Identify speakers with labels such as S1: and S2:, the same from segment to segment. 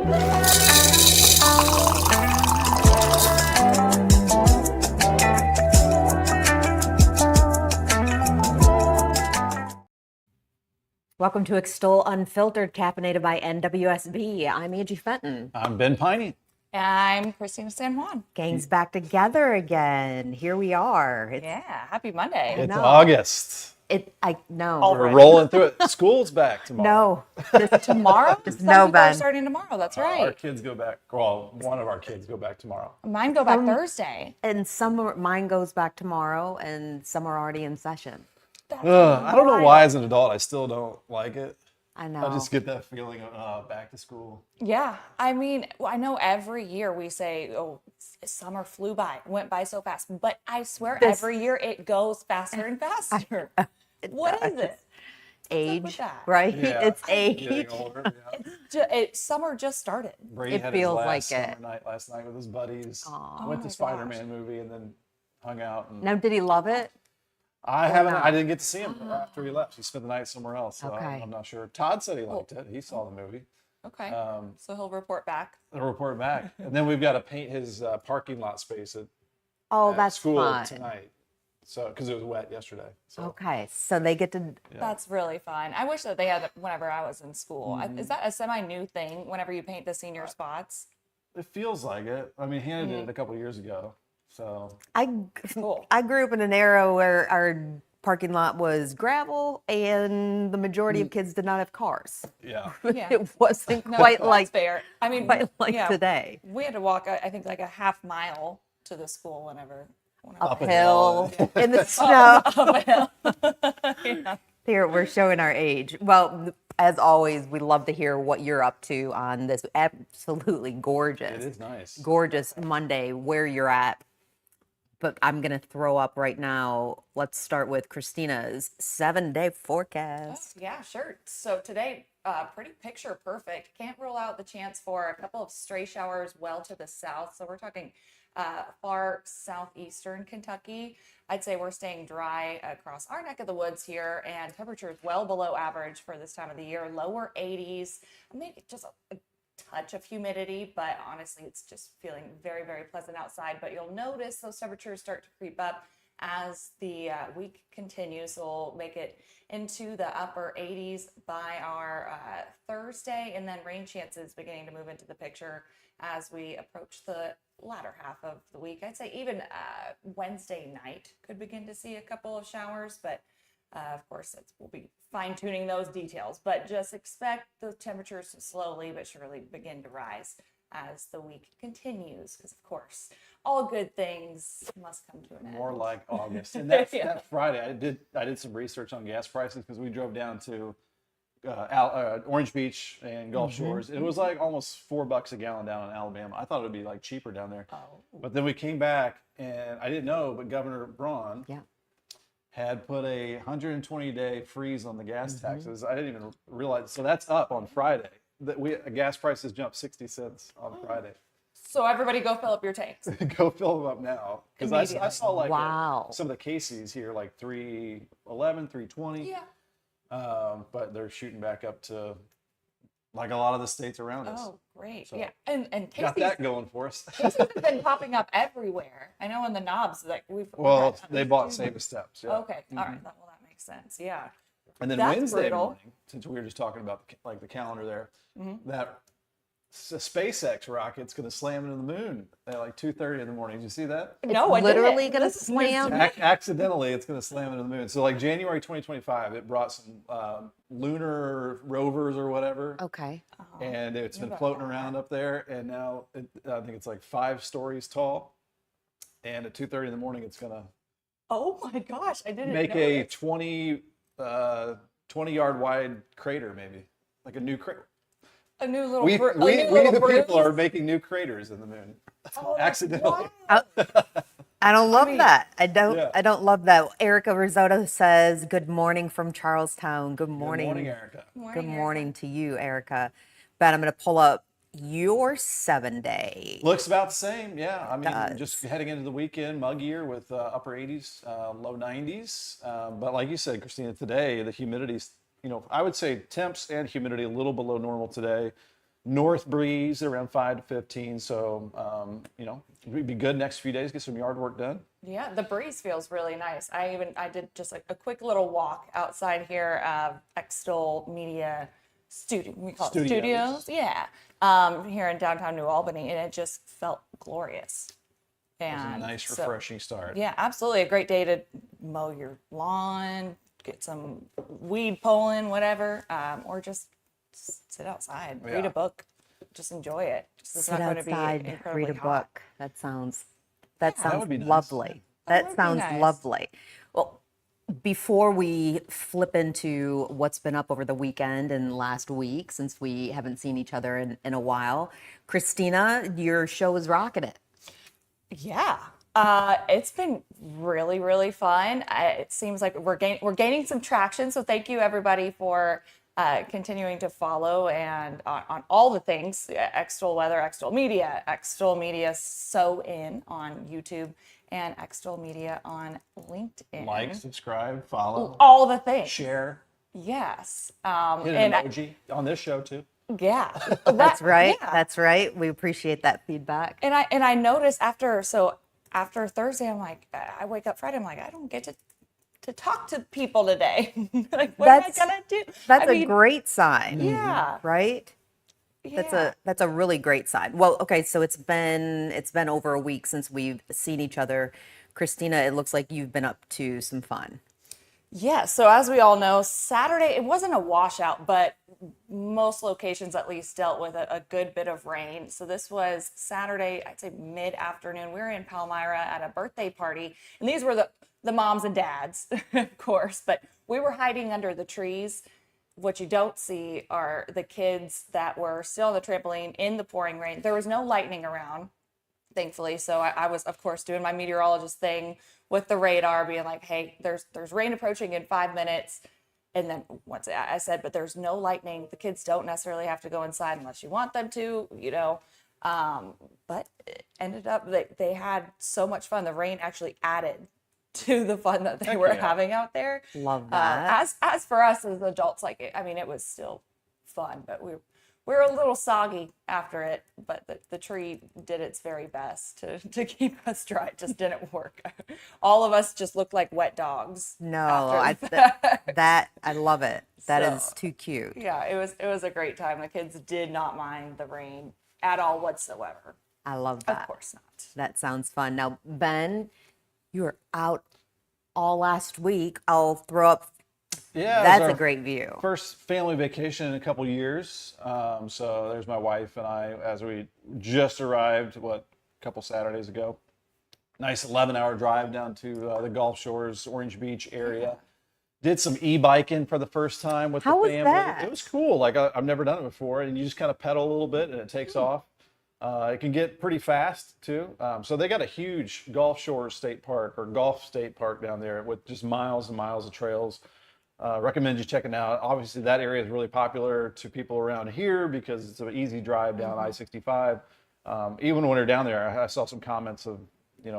S1: Welcome to Extol Unfiltered, caffeinated by NWSB. I'm Angie Fenton.
S2: I'm Ben Peine.
S3: I'm Christina Sanjuan.
S1: Gang's back together again. Here we are.
S3: Yeah, happy Monday.
S2: It's August.
S1: No.
S2: We're rolling through it. School's back tomorrow.
S1: No.
S3: Tomorrow?
S1: Just
S3: Some
S1: no,
S3: people are
S1: Ben.
S3: starting tomorrow. That's right.
S2: Our kids go back. Well, one of our kids go back tomorrow.
S3: Mine go back Thursday.
S1: And mine goes back tomorrow, and some are already in session.
S2: I don't know why, as an adult, I still don't like it.
S1: I know.
S2: I just get that feeling of back to school.
S3: Yeah. I mean, I know every year we say, oh, summer flew by, went by so fast. But I swear every year it goes faster and faster. What is it?
S1: Age, right?
S2: Yeah.
S1: It's age.
S2: Getting older, yeah.
S3: Summer just started.
S2: Brady had
S1: feels
S2: his
S1: like
S2: last summer night last night with his buddies. Went to Spider-Man movie and then hung out. And
S1: Now, did he love it?
S2: I didn't get to see him after he left. He spent the night somewhere else. So
S1: Okay.
S2: I'm not sure. Todd said he liked it. He saw the movie.
S3: Okay. So he'll report back.
S2: He'll report back. And then we've got to paint his parking lot space at
S1: That's
S2: school
S1: fun.
S2: tonight. So, because it was wet yesterday. So.
S1: Okay, so they get to.
S2: Yeah.
S3: That's really fun. I wish that they had it whenever I was in school. Is that a semi-new thing whenever you paint the senior spots?
S2: It feels like it. I mean, Hannah did it a couple of years ago. So
S3: Cool.
S1: I grew up in an era where our parking lot was gravel and the majority of kids did not have cars.
S2: yeah.
S3: Yeah.
S1: It wasn't
S3: No,
S1: quite
S3: that's
S1: like
S3: fair. I mean,
S1: quite like
S3: yeah,
S1: today.
S3: We had to walk, I think, like a half mile to the school whenever.
S2: Up a
S1: Uphill
S2: hill.
S1: in the snow.
S3: Yeah.
S1: Here, we're showing our age. Well, as always, we love to hear what you're up to on this absolutely gorgeous,
S2: It is nice.
S1: gorgeous Monday, where you're at. But I'm going to throw up right now. Let's start with Christina's 7-day forecast.
S3: Yeah, sure. So today, pretty picture perfect. Can't rule out the chance for a couple of stray showers well to the south. So we're talking far southeastern Kentucky. I'd say we're staying dry across our neck of the woods here, and temperatures well below average for this time of the year. Lower 80s, maybe just a touch of humidity, but honestly, it's just feeling very, very pleasant outside. But you'll notice those temperatures start to creep up as the week continues. So we'll make it into the upper 80s by our Thursday, and then rain chances beginning to move into the picture as we approach the latter half of the week. I'd say even Wednesday night could begin to see a couple of showers, but of course, we'll be fine-tuning those details, but just expect the temperatures to slowly but surely begin to rise as the week continues, because of course, all good things must come to an end.
S2: More like August. And that,
S3: Yeah.
S2: that Friday, I did some research on gas prices because we drove down to Orange Beach and Gulf Shores. It was like almost $4 a gallon down in Alabama. I thought it would be like cheaper down there. But then we came back, and I didn't know, but Governor Braun had put a 120-day freeze on the gas taxes. I didn't even realize. So that's up on Friday. Gas prices jumped 60 cents on Friday.
S3: So everybody go fill up your tanks.
S2: Go fill them up now. Because I saw like
S1: Wow.
S2: some of the Casey's here, like 311, 320.
S3: Yeah.
S2: But they're shooting back up to like a lot of the states around us.
S3: Oh, great.
S2: So,
S3: yeah. And
S2: got
S3: Casey's
S2: that going for us.
S3: Casey's have been popping up everywhere. I know in the knobs, like we've
S2: Well,
S3: had
S2: they bought Save a Steps. Yeah.
S3: Okay. All right. Well, that makes sense. Yeah.
S2: And then
S3: That's
S2: Wednesday
S3: brutal.
S2: morning, since we were just talking about the calendar there, that SpaceX rocket's going to slam into the moon at like 2:30 in the morning. Did you see that?
S3: No, I
S1: Literally
S3: didn't.
S1: going to
S3: This is news to
S1: slam.
S3: me.
S2: Accidentally, it's going to slam into the moon. So like January 2025, it brought some lunar rovers or whatever.
S1: Okay.
S2: And it's been floating around up there, and now I think it's like 5 stories tall. And at 2:30 in the morning, it's gonna
S3: Oh my gosh, I didn't
S2: make
S3: know
S2: a
S3: this.
S2: 20-yard wide crater, maybe like a new crater.
S3: A new little
S2: We
S3: a new
S2: the
S3: little
S2: people
S3: bruise.
S2: are making new craters in the moon,
S3: Oh, that's
S2: accidentally.
S3: wild.
S1: I don't love that. I don't.
S2: Yeah.
S1: I don't love that. Erica Risotto says, "Good morning from Charlestown." Good morning.
S2: Good morning, Erica.
S1: Good morning to you, Erica. Ben, I'm going to pull up your 7-day.
S2: Looks about the same, yeah. I mean,
S1: Does.
S2: just heading into the weekend, muggier with upper 80s, low 90s. But like you said, Christina, today the humidity's, I would say temps and humidity a little below normal today. north breeze around 5 to 15. So, it'd be good next few days, get some yard work done.
S3: Yeah, the breeze feels really nice. I did just a quick little walk outside here, Extol Media Studio. We call it studios. Yeah, here in downtown New Albany, and it just felt glorious.
S2: It was a
S3: And
S2: nice,
S3: so,
S2: refreshing start.
S3: yeah, absolutely a great day to mow your lawn, get some weed pulling, whatever, or just sit outside, read
S2: Yeah.
S3: a book, just enjoy it. It's
S1: Sit
S3: not going to be
S1: outside, read
S3: incredibly
S1: a
S3: hot.
S1: book. That sounds
S2: would be nice.
S1: lovely.
S3: That
S1: That
S3: would be
S1: sounds
S3: nice.
S1: lovely. Well, before we flip into what's been up over the weekend and last week, since we haven't seen each other in a while, Christina, your show is rocking it.
S3: Yeah. It's been really, really fun. It seems like we're gaining some traction. So thank you everybody for continuing to follow and on all the things, Extol Weather, Extol Media So In on YouTube, and Extol Media on LinkedIn.
S2: Like, subscribe, follow,
S3: all the things.
S2: share,
S3: Yes.
S2: hit an emoji on this show too.
S3: Yeah.
S1: That's right.
S3: Yeah.
S1: That's right. We appreciate that feedback.
S3: And I noticed after Thursday, I'm like, I wake up Friday, I'm like, I don't get to talk to people today. Like, what
S1: That's-
S3: am I gonna do?
S1: That's
S3: I
S1: a
S3: mean,
S1: great sign.
S3: Yeah.
S1: Right?
S3: Yeah.
S1: That's a really great sign. Well, okay, so it's been over a week since we've seen each other. Christina, it looks like you've been up to some fun.
S3: Yeah, so as we all know, Saturday, it wasn't a washout, but most locations at least dealt with a good bit of rain. So this was Saturday, I'd say mid-afternoon. We were in Palmyra at a birthday party, and these were the moms and dads, of course, but we were hiding under the trees. What you don't see are the kids that were still on the trampoline in the pouring rain. There was no lightning around, thankfully. So I was, of course, doing my meteorologist thing with the radar, being like, hey, there's rain approaching in 5 minutes. And then once I said, but there's no lightning. The kids don't necessarily have to go inside unless you want them to, But it ended up that they had so much fun. The rain actually added to the fun that they were having out there.
S1: Love that.
S3: As for us as adults, it was still fun, but we were a little soggy after it, but the tree did its very best to keep us dry. It just didn't work. All of us just looked like wet dogs.
S1: No,
S3: after
S1: that I love it. That is
S3: So,
S1: too cute.
S3: yeah, it was a great time. The kids did not mind the rain at all whatsoever.
S1: I love that.
S3: Of course not.
S1: That sounds fun. Now, Ben, you were out all last week. I'll throw up.
S2: Yeah, it was
S1: That's a
S2: our
S1: great view.
S2: first family vacation in a couple years. So there's my wife and I as we just arrived, a couple Saturdays ago. Nice 11-hour drive down to the Gulf Shores, Orange Beach area. Did some e-biking for the first time with
S1: How
S2: the
S1: was
S2: family.
S1: that?
S2: It was cool. Like I've never done it before, and you just kind of pedal a little bit and it takes off. It can get pretty fast too. So they got a huge Gulf Shores State Park or Gulf State Park down there with just miles and miles of trails. Recommend you checking it out. Obviously, that area is really popular to people around here because it's an easy drive down I-65. Even when we were down there, I saw some comments of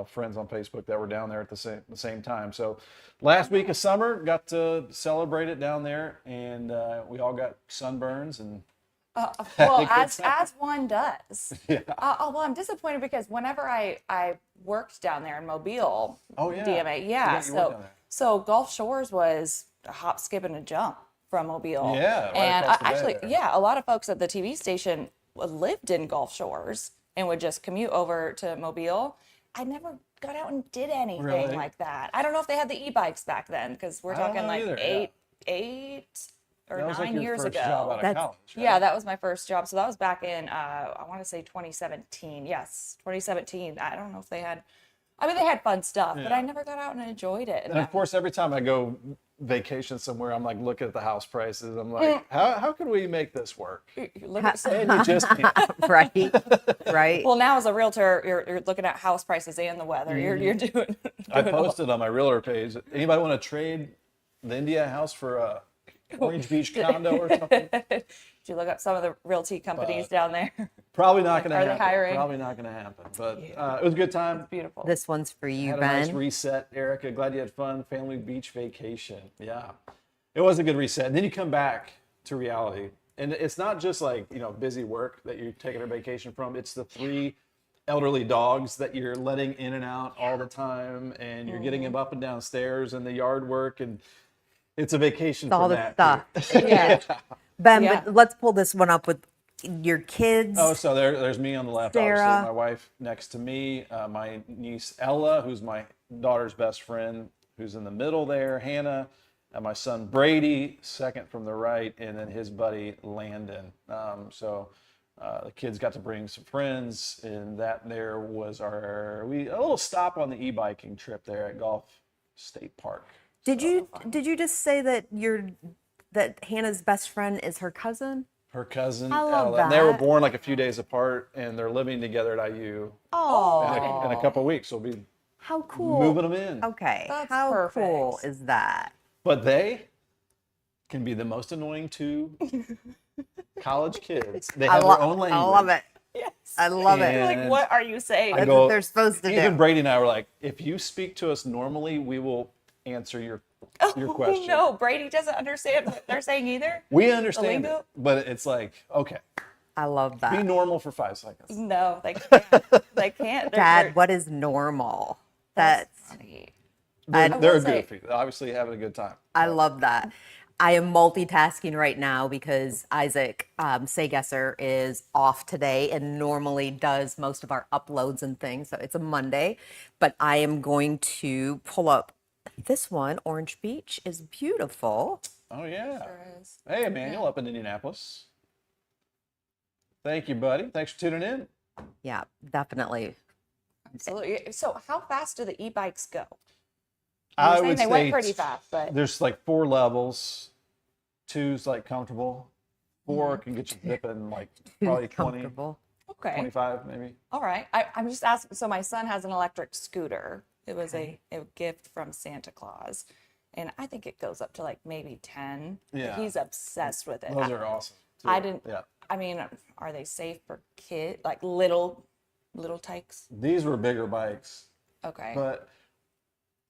S2: friends on Facebook that were down there at the same time. So last week of summer, got to celebrate it down there, and we all got sunburns and.
S3: Well, as one does. Yeah. Well, I'm disappointed because whenever I worked down there in Mobile,
S2: Oh, yeah.
S3: DMA,
S2: Yeah, you worked down there.
S3: so Gulf Shores was a hop, skip, and a jump from Mobile.
S2: Yeah, right
S3: and
S2: across the bay
S3: actually,
S2: there.
S3: yeah, a lot of folks at the TV station lived in Gulf Shores and would just commute over to Mobile. I never got out and did anything
S2: Really?
S3: like that. I don't know if they had the e-bikes back then because we're
S2: I don't
S3: talking
S2: know
S3: like
S2: either,
S3: eight or
S2: That was like
S3: 9
S2: your
S3: years
S2: first
S3: ago.
S2: job out of
S1: That's-
S2: college, right?
S3: Yeah, that was my first job. So that was back in, I want to say 2017. Yes, 2017. I don't know if they had, they had fun stuff, but
S2: Yeah.
S3: I never got out and enjoyed it.
S2: And of course, every time I go vacation somewhere, I'm like looking at the house prices. I'm like, how can we make this work?
S3: You look at,
S2: And you just can't.
S1: right?
S3: well, now as a realtor, you're looking at house prices and the weather. You're doing.
S2: I posted on my realtor page. Anybody want to trade the India house for a Orange Beach condo or something?
S3: Did you look up some of the realty companies down there?
S2: Probably not going to
S3: Are they
S2: happen.
S3: hiring?
S2: Probably not going to happen. But it was a good time.
S3: Beautiful.
S1: This one's for you,
S2: Had a
S1: Ben.
S2: nice reset, Erica. Glad you had fun. Family beach vacation. Yeah, it was a good reset. And then you come back to reality. And it's not just like, busy work that you're taking a vacation from. It's the 3 elderly dogs that you're letting in and out all the time, and you're getting them up and down stairs and the yard work, and it's a vacation
S1: All
S2: from
S1: the
S2: that.
S1: stuff.
S3: Yeah.
S1: Ben,
S3: Yeah.
S1: but let's pull this one up with your kids.
S2: Oh, so there's me on the left,
S1: Sarah.
S2: obviously, my wife next to me, my niece Ella, who's my daughter's best friend, who's in the middle there, Hannah, and my son Brady, second from the right, and then his buddy Landon. The kids got to bring some friends, and that there was a little stop on the e-biking trip there at Gulf State Park.
S1: Did you just say that that Hannah's best friend is her cousin?
S2: Her cousin
S1: I love
S2: Ella. And they were
S1: that.
S2: born like a few days apart, and they're living together at IU
S1: Oh,
S2: in a couple of weeks. We'll be
S1: how cool.
S2: moving them in.
S1: Okay,
S3: That's
S1: how cool
S3: perfect.
S1: is that?
S2: But they can be the most annoying 2 college kids. They have their own language.
S1: I love it.
S3: Yes.
S1: I love
S3: You're
S1: it.
S2: And
S3: like, what are you saying?
S1: That's
S2: go-
S1: what they're supposed to
S2: Even
S1: do.
S2: Brady and I were like, if you speak to us normally, we will answer your question.
S3: No, Brady doesn't understand what they're saying either.
S2: We understand
S3: lingo?
S2: it, but it's like, okay,
S1: I love
S2: be
S1: that.
S2: normal for 5 seconds.
S3: No, they can't. They can't.
S1: Dad, what is normal? That's
S3: funny.
S2: They're
S3: will say-
S2: goofy. They're obviously having a good time.
S1: I love that. I am multitasking right now because Isaac Saygesser is off today and normally does most of our uploads and things. So it's a Monday, but I am going to pull up this one. Orange Beach is beautiful.
S2: Oh, yeah.
S3: Sure is.
S2: Hey, Emmanuel up in Indianapolis. Thank you, buddy. Thanks for tuning in.
S1: Yeah, definitely.
S3: Absolutely. So, how fast do the e-bikes go?
S2: I
S3: saying
S2: would
S3: they
S2: say
S3: went pretty fast, but
S2: there's like 4 levels. 2's like comfortable. 4 can get you zipping like probably 20,
S1: Comfortable.
S3: okay.
S2: 25 maybe.
S3: All right. I'm just asking. So, my son has an electric scooter. It was a gift from Santa Claus. And I think it goes up to like maybe 10.
S2: Yeah.
S3: He's obsessed with it.
S2: Those are awesome. too.
S3: I didn't.
S2: Yeah.
S3: I mean, are they safe for kids? Like little tykes?
S2: These were bigger bikes,
S3: Okay.
S2: but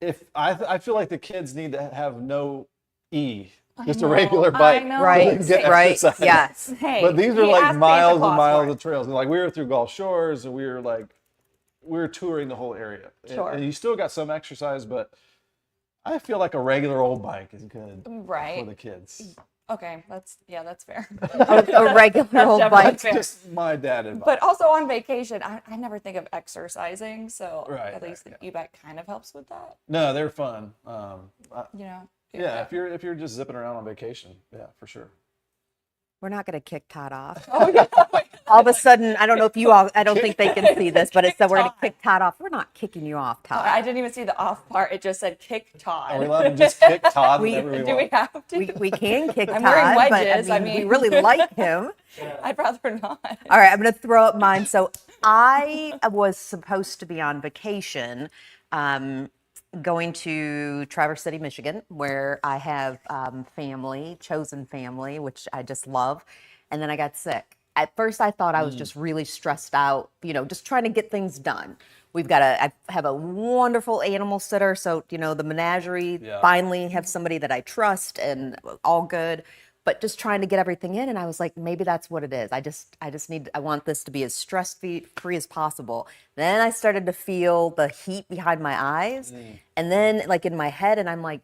S2: if I feel like the kids need to have no just a
S3: know,
S2: regular
S3: I
S2: bike.
S3: know.
S2: so they
S1: Right,
S2: can get
S1: right.
S2: exercise.
S1: Yes.
S3: Hey,
S2: But these are
S3: he
S2: like
S3: asked
S2: miles
S3: Santa
S2: and
S3: Claus
S2: miles
S3: for
S2: of trails. And like we were through Gulf Shores, and we were touring the whole area.
S3: Sure.
S2: And you still got some exercise, but I feel like a regular old bike is good
S3: it. Right.
S2: for the kids.
S3: Okay, that's fair.
S1: A regular old
S3: definitely
S1: bike.
S3: fair.
S2: Just my dad advice.
S3: But also on vacation, I never think of exercising, so
S2: Right,
S3: at least
S2: right,
S3: the e-bike kind of helps with that.
S2: No, they're fun.
S3: You know.
S2: Yeah, if you're just zipping around on vacation, yeah, for sure.
S1: We're not going to kick Todd off.
S3: Oh yeah.
S1: All of a sudden, I don't know if you all, I don't think they can see this, but it said we're going to kick Todd off. We're not kicking you off, Todd.
S3: I didn't even see the off part. It just said kick Todd.
S2: Are we allowed to just kick Todd
S1: We-
S2: whenever we
S3: Do we
S2: want?
S3: have to?
S1: We can kick
S3: I'm
S1: Todd,
S3: wearing
S1: but
S3: wedges,
S1: I
S3: I
S1: mean, we
S3: mean.
S1: really like him.
S3: I'd rather not.
S1: All right, I'm going to throw up mine. So I was supposed to be on vacation, going to Traverse City, Michigan, where I have family, chosen family, which I just love. And then I got sick. At first, I thought I was just really stressed out, just trying to get things done. I have a wonderful animal sitter. So, the menagerie,
S2: Yeah.
S1: finally have somebody that I trust and all good. But just trying to get everything in, and I was like, maybe that's what it is. I want this to be as stress-free as possible. Then I started to feel the heat behind my eyes, and then like in my head, and I'm like,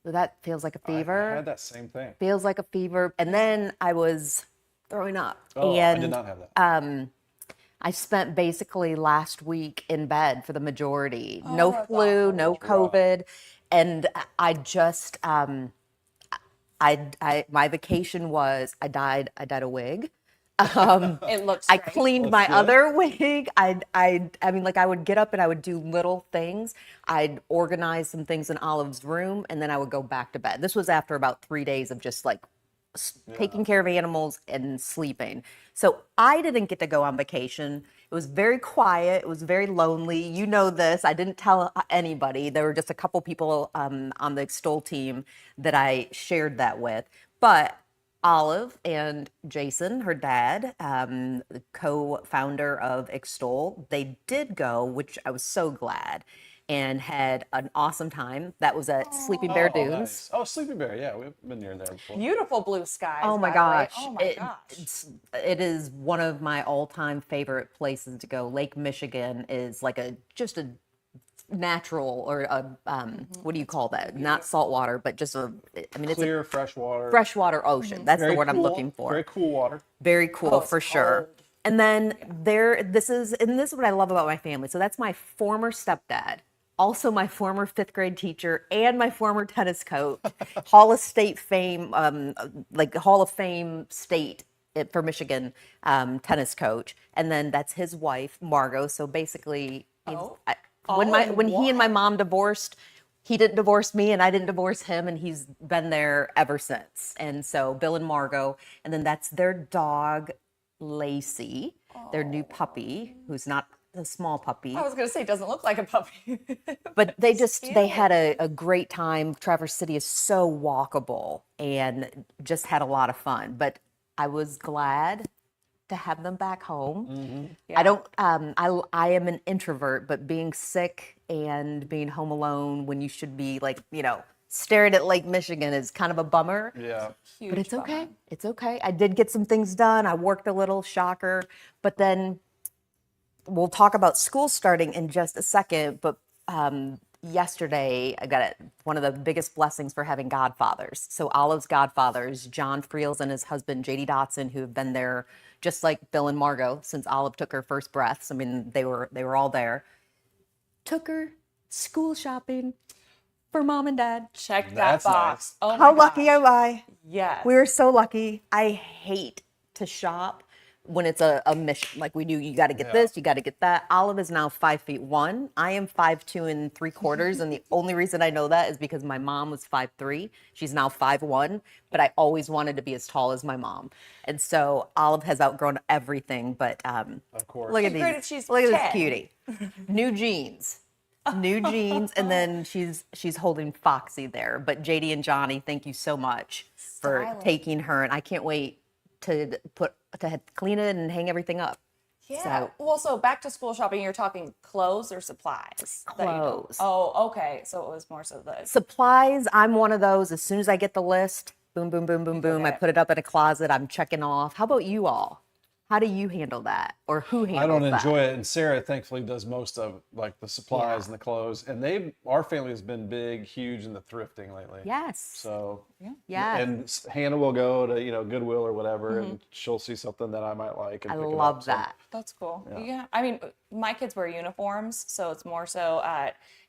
S1: well, that feels like a
S2: I
S1: fever.
S2: had that same thing.
S1: Feels like a fever, and then I was throwing up.
S2: Oh,
S1: and
S2: I did not have that.
S1: I spent basically last week in bed for the majority. No
S3: that's
S1: flu,
S3: awful.
S1: no COVID, and I just my vacation was I dyed a wig.
S3: It looks.
S1: I
S3: great.
S1: cleaned
S2: Looks
S1: my
S2: good.
S1: other wig. I mean, like I would get up and I would do little things. I'd organize some things in Olive's room, and then I would go back to bed. This was after about 3 days of just like taking care of animals and sleeping. So I didn't get to go on vacation. It was very quiet. It was very lonely. You know this. I didn't tell anybody. There were just a couple people on the Extol team that I shared that with. But Olive and Jason, her dad, the co-founder of Extol, they did go, which I was so glad. and had an awesome time. That was at Sleeping Bear Dunes.
S2: Nice. Oh, Sleeping Bear. Yeah, we've been near there before.
S3: Beautiful blue skies.
S1: Oh my
S3: by the way.
S1: gosh.
S3: Oh my gosh.
S1: It is one of my all-time favorite places to go. Lake Michigan is like just a natural, or a what do you call that? Not saltwater, but just it's
S2: Clear,
S1: a
S2: freshwater.
S1: freshwater ocean. That's the word I'm looking for.
S2: Very cool water.
S1: Very cool
S3: it's
S1: for sure.
S3: cold.
S1: And then this is what I love about my family. So that's my former stepdad, also my former 5th grade teacher, and my former tennis coach, Hall of State fame, like Hall of Fame state for Michigan tennis coach. And then that's his wife, Margot. So basically, when he and my mom divorced, he didn't divorce me and I didn't divorce him, and he's been there ever since. And so Bill and Margot, and then that's their dog, Lacey, their new puppy, who's not a small puppy.
S3: I was gonna say, doesn't look like a puppy.
S1: But they had a great time. Traverse City is so walkable and just had a lot of fun. But I was glad to have them back home.
S3: Yeah.
S1: I don't I am an introvert, but being sick and being home alone when you should be staring at Lake Michigan is kind of a bummer.
S2: Yeah.
S3: Huge
S1: But it's
S3: bummer.
S1: okay. It's okay. I did get some things done. I worked a little, shocker. But then we'll talk about school starting in just a second. But yesterday, I got one of the biggest blessings for having godfathers. So Olive's godfathers, John Friels and his husband, JD Dotson, who have been there just like Bill and Margot since Olive took her first breaths. I mean, they were all there. Took her school shopping for mom and dad.
S3: Check that
S2: That's
S3: box.
S2: nice.
S3: Oh my
S1: How lucky
S3: gosh.
S1: am I?
S3: Yes.
S1: We were so lucky. I hate to shop when it's a mission. Like we do, you got to get this, you got to get that. Olive is now 5'1". I am 5'2 3/4", and the only reason I know that is because my mom was 5'3". She's now 5'1", but I always wanted to be as tall as my mom, and so Olive has outgrown everything. But
S2: Of course.
S1: look at
S3: And granted,
S1: these.
S3: she's
S1: Look at this
S3: 10.
S1: cutie. New jeans. New jeans, and then she's holding Foxy there. But JD and Johnny, thank you so much for
S3: Styling.
S1: taking her, and I can't wait to clean it and hang everything up.
S3: Yeah.
S1: So-
S3: Well, so back to school shopping, you're talking clothes or supplies? that you don't-
S1: Clothes.
S3: Oh, okay. So it was more so the.
S1: Supplies, I'm one of those. As soon as I get the list, boom, boom, boom, boom, boom, I
S3: Okay.
S1: put it up in a closet. I'm checking off. How about you all? How do you handle that, or who handles
S2: I don't
S1: that?
S2: enjoy it, and Sarah thankfully does most of like the supplies
S1: Yeah.
S2: and the clothes. And our family has been big, huge in the thrifting lately.
S1: Yes.
S2: So
S1: Yes.
S2: and Hannah will go to Goodwill or whatever, and she'll see something that I might like. And
S1: I
S2: pick it
S1: love
S2: up. So,
S1: that.
S3: That's cool. Yeah. I mean, my kids wear uniforms, so it's more so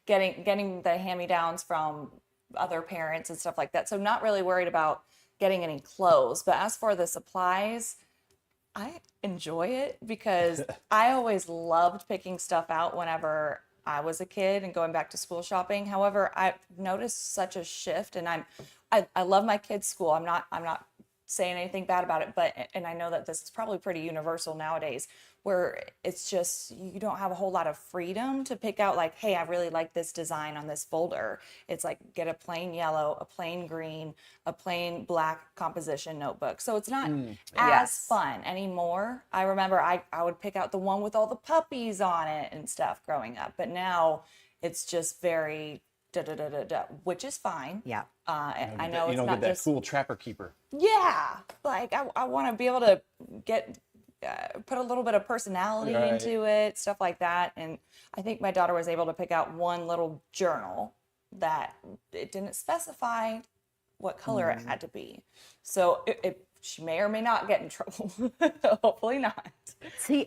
S3: getting the hand-me-downs from other parents and stuff like that. So not really worried about getting any clothes. But as for the supplies, I enjoy it because I always loved picking stuff out whenever I was a kid and going back to school shopping. However, I've noticed such a shift, and I love my kids' school. I'm not saying anything bad about it, and I know that this is probably pretty universal nowadays, where it's just you don't have a whole lot of freedom to pick out like, hey, I really like this design on this folder. It's like get a plain yellow, a plain green, a plain black composition notebook. So it's not as
S1: Yes.
S3: fun anymore. I remember I would pick out the one with all the puppies on it and stuff growing up, but now it's just very da da da da da, which is fine.
S1: Yeah.
S3: I know
S2: you
S3: it's
S2: don't
S3: not
S2: get that
S3: just
S2: cool trapper keeper.
S3: yeah, like I want to be able to get put a little bit of personality
S2: Right.
S3: into it, stuff like that. And I think my daughter was able to pick out one little journal that it didn't specify what color it had to be. So she may or may not get in trouble. Hopefully not.
S1: See,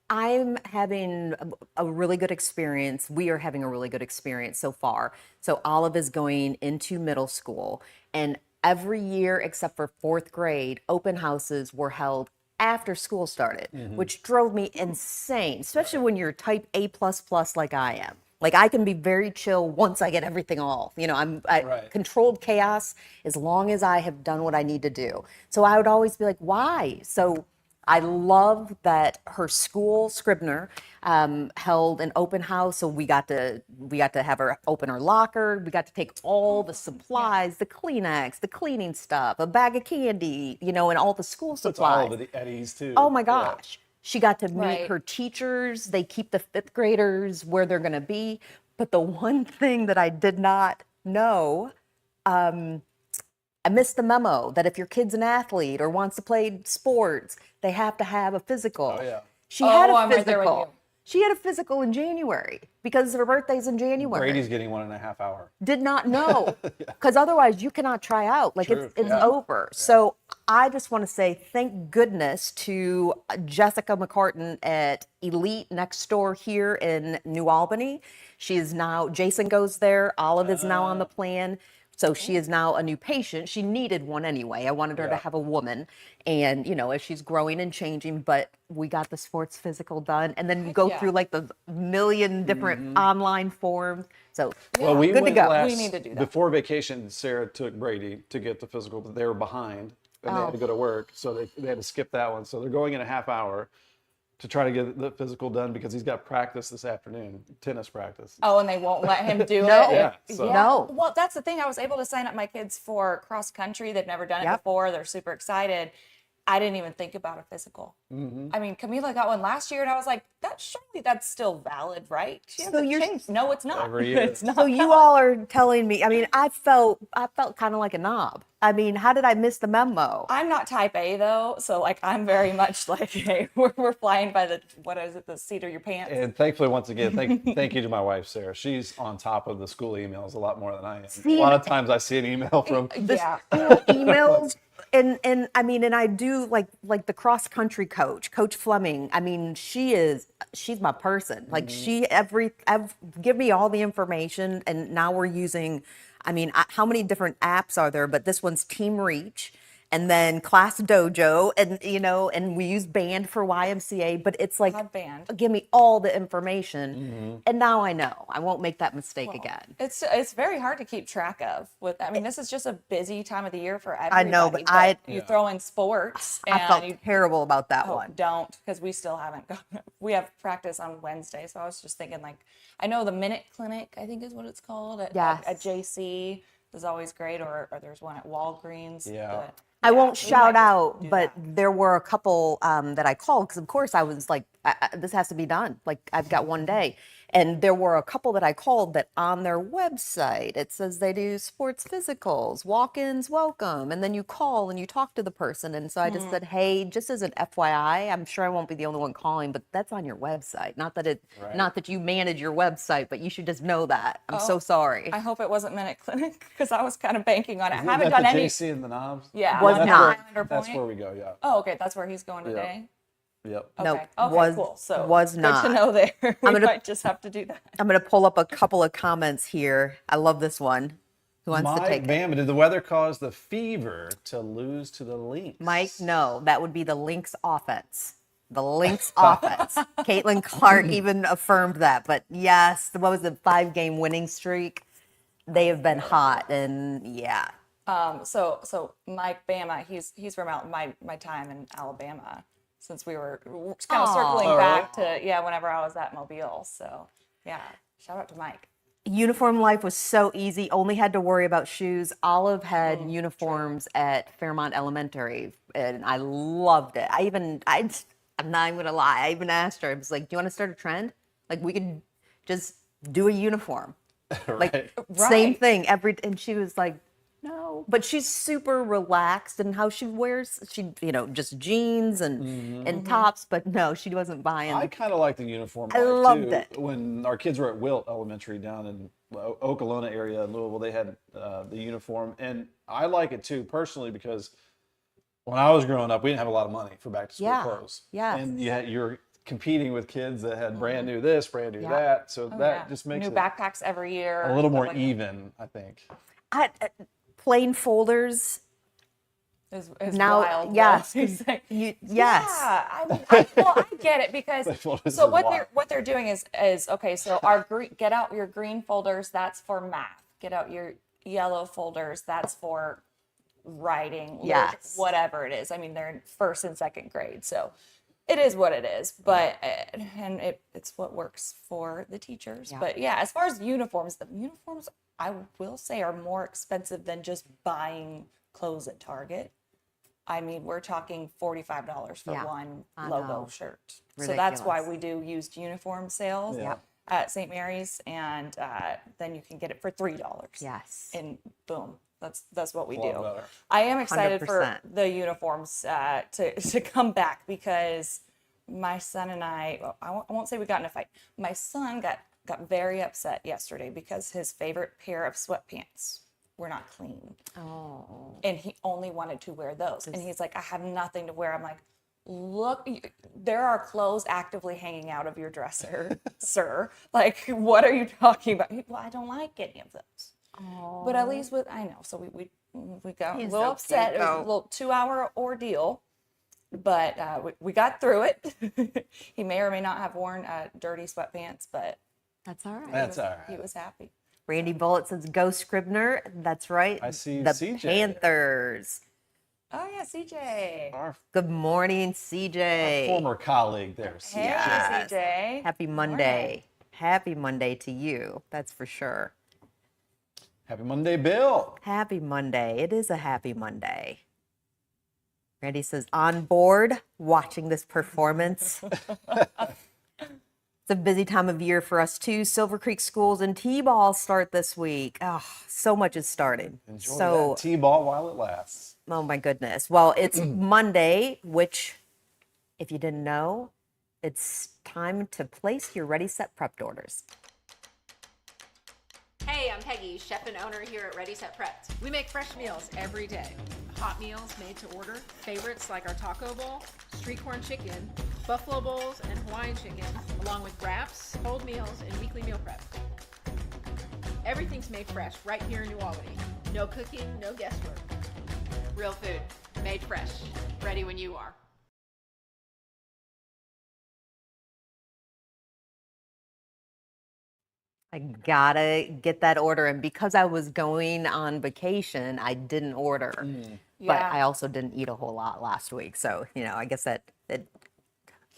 S1: I'm having a really good experience. We are having a really good experience so far. So Olive is going into middle school, and every year except for 4th grade, open houses were held after school started, which drove me insane, especially when you're type A++ like I am. Like I can be very chill once I get everything off.
S2: Right.
S1: Controlled chaos as long as I have done what I need to do. So I would always be like, why? So I love that her school, Scribner, held an open house. So we got to have her open her locker. We got to take all the supplies, the Kleenex, the cleaning stuff, a bag of candy, and all the school
S2: It's
S1: supplies.
S2: all at ease too.
S1: Oh my
S2: Yeah.
S1: gosh. She got to meet
S3: Right.
S1: her teachers. They keep the 5th graders where they're going to be. But the one thing that I did not know, I missed the memo that if your kid's an athlete or wants to play sports, they have to have a physical.
S2: Oh, yeah.
S1: She had a
S3: I'm right there with
S1: physical.
S3: you.
S1: She had a physical in January because her birthday's in January.
S2: Brady's getting 1.5 hours.
S1: Did not know, because otherwise you cannot try out. Like
S2: True,
S1: it's
S2: yeah.
S1: over. So I just want to say thank goodness to Jessica McCartan at Elite next door here in New Albany. She is now, Jason goes there. Olive is now on the plan. So she is now a new patient. She needed one anyway. I wanted her to
S2: Yeah.
S1: have a woman. And, as she's growing and changing, but we got the sports physical done. And then you go
S3: yeah.
S1: through like the million different online forms. So
S2: Well, we
S1: good to
S2: went
S1: go.
S2: last,
S3: We need to do that.
S2: before vacation, Sarah took Brady to get the physical, but they were behind and they had to go to work. So they had to skip that one. So they're going in a half hour to try to get the physical done because he's got practice this afternoon, tennis practice.
S3: Oh, and they won't let him do
S1: No.
S3: it.
S2: Yeah, so-
S1: No.
S3: Well, that's the thing. I was able to sign up my kids for cross country. They've never done it
S1: Yep.
S3: before. They're super excited. I didn't even think about a physical. I mean, Camila got one last year, and I was like, surely that's still valid, right? She
S1: So
S3: hasn't
S1: you're-
S3: changed. No, it's not.
S2: Every year.
S3: It's not.
S1: So you all are telling me, I mean, I felt kind of like a knob. I mean, how did I miss the memo?
S3: I'm not type A though, so like I'm very much like, hey, we're flying by the seat of your pants.
S2: And thankfully, once again, thank you to my wife, Sarah. She's on top of the school emails a lot more than I am.
S1: See,
S2: a lot of times I see an email from
S3: Yeah.
S1: Emails and I mean, and I do like the cross country coach Fleming. I mean, she's my person. Like she give me all the information, and now we're using. I mean, how many different apps are there? But this one's Team Reach, and then Class Dojo, and and we use Band for YMCA. But it's like,
S3: God, Band.
S1: give me all the information, and now I know I won't make that mistake again.
S3: It's very hard to keep track of. I mean, this is just a busy time of the year for everybody.
S1: I know, but
S3: you throw in sports, and
S1: I felt
S3: you
S1: terrible about that
S3: Oh,
S1: one.
S3: don't, because we still haven't gone. We have practice on Wednesday, so I was just thinking, like, I know the Minute Clinic, I think is what it's called at
S1: Yes.
S3: JC is always great, or there's one at Walgreens.
S2: Yeah.
S3: but,
S1: I
S3: yeah,
S1: won't
S3: we
S1: shout
S3: might just
S1: out,
S3: do
S1: but
S3: that.
S1: there were a couple that I called because, of course, I was like, this has to be done. Like, I've got one day. And there were a couple that I called that on their website, it says they do sports physicals, walk-ins welcome. And then you call and you talk to the person. And so I just said, hey, just as an FYI, I'm sure I won't be the only one calling, but that's on your website. Not that you manage your website, but you should just know that. I'm so sorry.
S3: I hope it wasn't Minute Clinic, because I was kind of banking on it. I
S2: Isn't
S3: haven't
S2: that
S3: done
S2: the
S3: any.
S2: JC and the knobs.
S3: Yeah,
S1: Was
S3: on
S1: not.
S3: Highlander
S2: That's
S3: Point.
S2: where we go. Yeah.
S3: Oh, okay, that's where he's going today.
S2: Yep.
S3: Okay.
S1: No,
S3: Okay, cool. So
S1: was
S3: good
S1: not.
S3: to know there. We
S1: gonna-
S3: might just have to do that.
S1: I'm going to pull up a couple of comments here. I love this one. Who wants to
S2: Mike
S1: take it?
S2: Bama, did the weather cause the Fever to lose to the Lynx?
S1: Mike, no, that would be the Lynx offense. The Lynx offense. Caitlin Clark even affirmed that. But yes, what was the 5-game winning streak? They have been hot, and yeah.
S3: So Mike Bama, he's from my time in Alabama, since we were kind of circling back to whenever I was at Mobile. So yeah, shout out to Mike.
S1: Uniform life was so easy. Only had to worry about shoes. Olive had uniforms at Fairmont Elementary, and I loved it. I'm not even gonna lie. I even asked her. I was like, "Do you want to start a trend? Like, we could just do a uniform, like same
S3: Right.
S1: thing every." And she was like, "No," but she's super relaxed in how she wears. She, just jeans and tops. But no, she wasn't buying.
S2: I kind of like the uniform.
S1: I
S2: life,
S1: loved
S2: too.
S1: it.
S2: When our kids were at Wilt Elementary down in Okolona area in Louisville, they had the uniform, and I like it too personally because when I was growing up, we didn't have a lot of money for back to school
S1: Yeah.
S2: clothes.
S1: Yes.
S2: And you're competing with kids that had brand new this, brand new that, so that just makes
S3: new
S2: it
S3: backpacks every year.
S2: a little more
S3: stuff like that.
S2: even, I think.
S1: Plain folders.
S3: Is
S1: Now,
S3: wild. though.
S1: yes, 'cause
S3: He's like,
S1: yes.
S3: Yeah, I mean, I get it because
S2: Folders
S3: so
S2: is
S3: what
S2: wild.
S3: they're doing is okay. So get out your green folders. That's for math. Get out your yellow folders. That's for writing.
S1: Yes.
S3: Whatever it is. I mean, they're in first and second grade, so it is what it is. But it's what works for the teachers.
S1: Yeah.
S3: But yeah, as far as uniforms, the uniforms I will say are more expensive than just buying clothes at Target. I mean, we're talking $45 for
S1: Yeah,
S3: one
S1: I
S3: logo
S1: know.
S3: shirt. So that's why
S1: Ridiculous.
S3: we do used uniform sales.
S2: Yeah.
S3: at St. Mary's, and then you can get it for $3.
S1: Yes.
S3: And boom, that's what we
S2: A lot
S3: do.
S2: better.
S3: I am excited for
S1: 100%.
S3: the uniforms to come back, because my son and well, I won't say we got in a fight. My son got very upset yesterday because his favorite pair of sweatpants were not clean.
S1: Oh.
S3: And he only wanted to wear those. And he's like, I have nothing to wear. I'm like, look, there are clothes actively hanging out of your dresser, sir. Like, what are you talking about? Well, I don't like any of those. But at least I know. So we got
S1: He's
S3: a little
S1: so
S3: upset.
S1: cute,
S3: It was a
S1: though.
S3: little 2-hour ordeal, but we got through it. He may or may not have worn dirty sweatpants, but
S1: That's all right.
S2: That's all right.
S3: he was happy.
S1: Randy Bullitt says, go Scribner. That's right.
S2: I see
S1: the
S2: CJ.
S1: Panthers.
S3: Oh yeah, CJ.
S2: Our
S1: Good morning, CJ.
S2: former colleague there.
S3: Hey,
S1: Yes.
S3: CJ.
S1: Happy
S3: Good
S1: Monday.
S3: morning.
S1: Happy Monday to you. That's for sure.
S2: Happy Monday, Bill.
S1: Happy Monday. It is a happy Monday. Randy says, on board, watching this performance. It's a busy time of year for us too. Silver Creek schools and T-ball start this week. Oh, so much is starting.
S2: Enjoy
S1: So,
S2: that T-ball while it lasts.
S1: oh my goodness. Well, it's Monday, which, if you didn't know, it's time to place your Ready Set Prepped orders.
S4: Hey, I'm Peggy, chef and owner here at Ready Set Prepped. We make fresh meals every day. Hot meals made to order, favorites like our taco bowl, street corn chicken, buffalo bowls, and Hawaiian chicken, along with wraps, cold meals, and weekly meal prep. Everything's made fresh right here in New Albany. No cooking, no guesswork. Real food, made fresh, ready when you are.
S1: I gotta get that order. And because I was going on vacation, I didn't order. But
S3: Yeah.
S1: I also didn't eat a whole lot last week. So, I guess that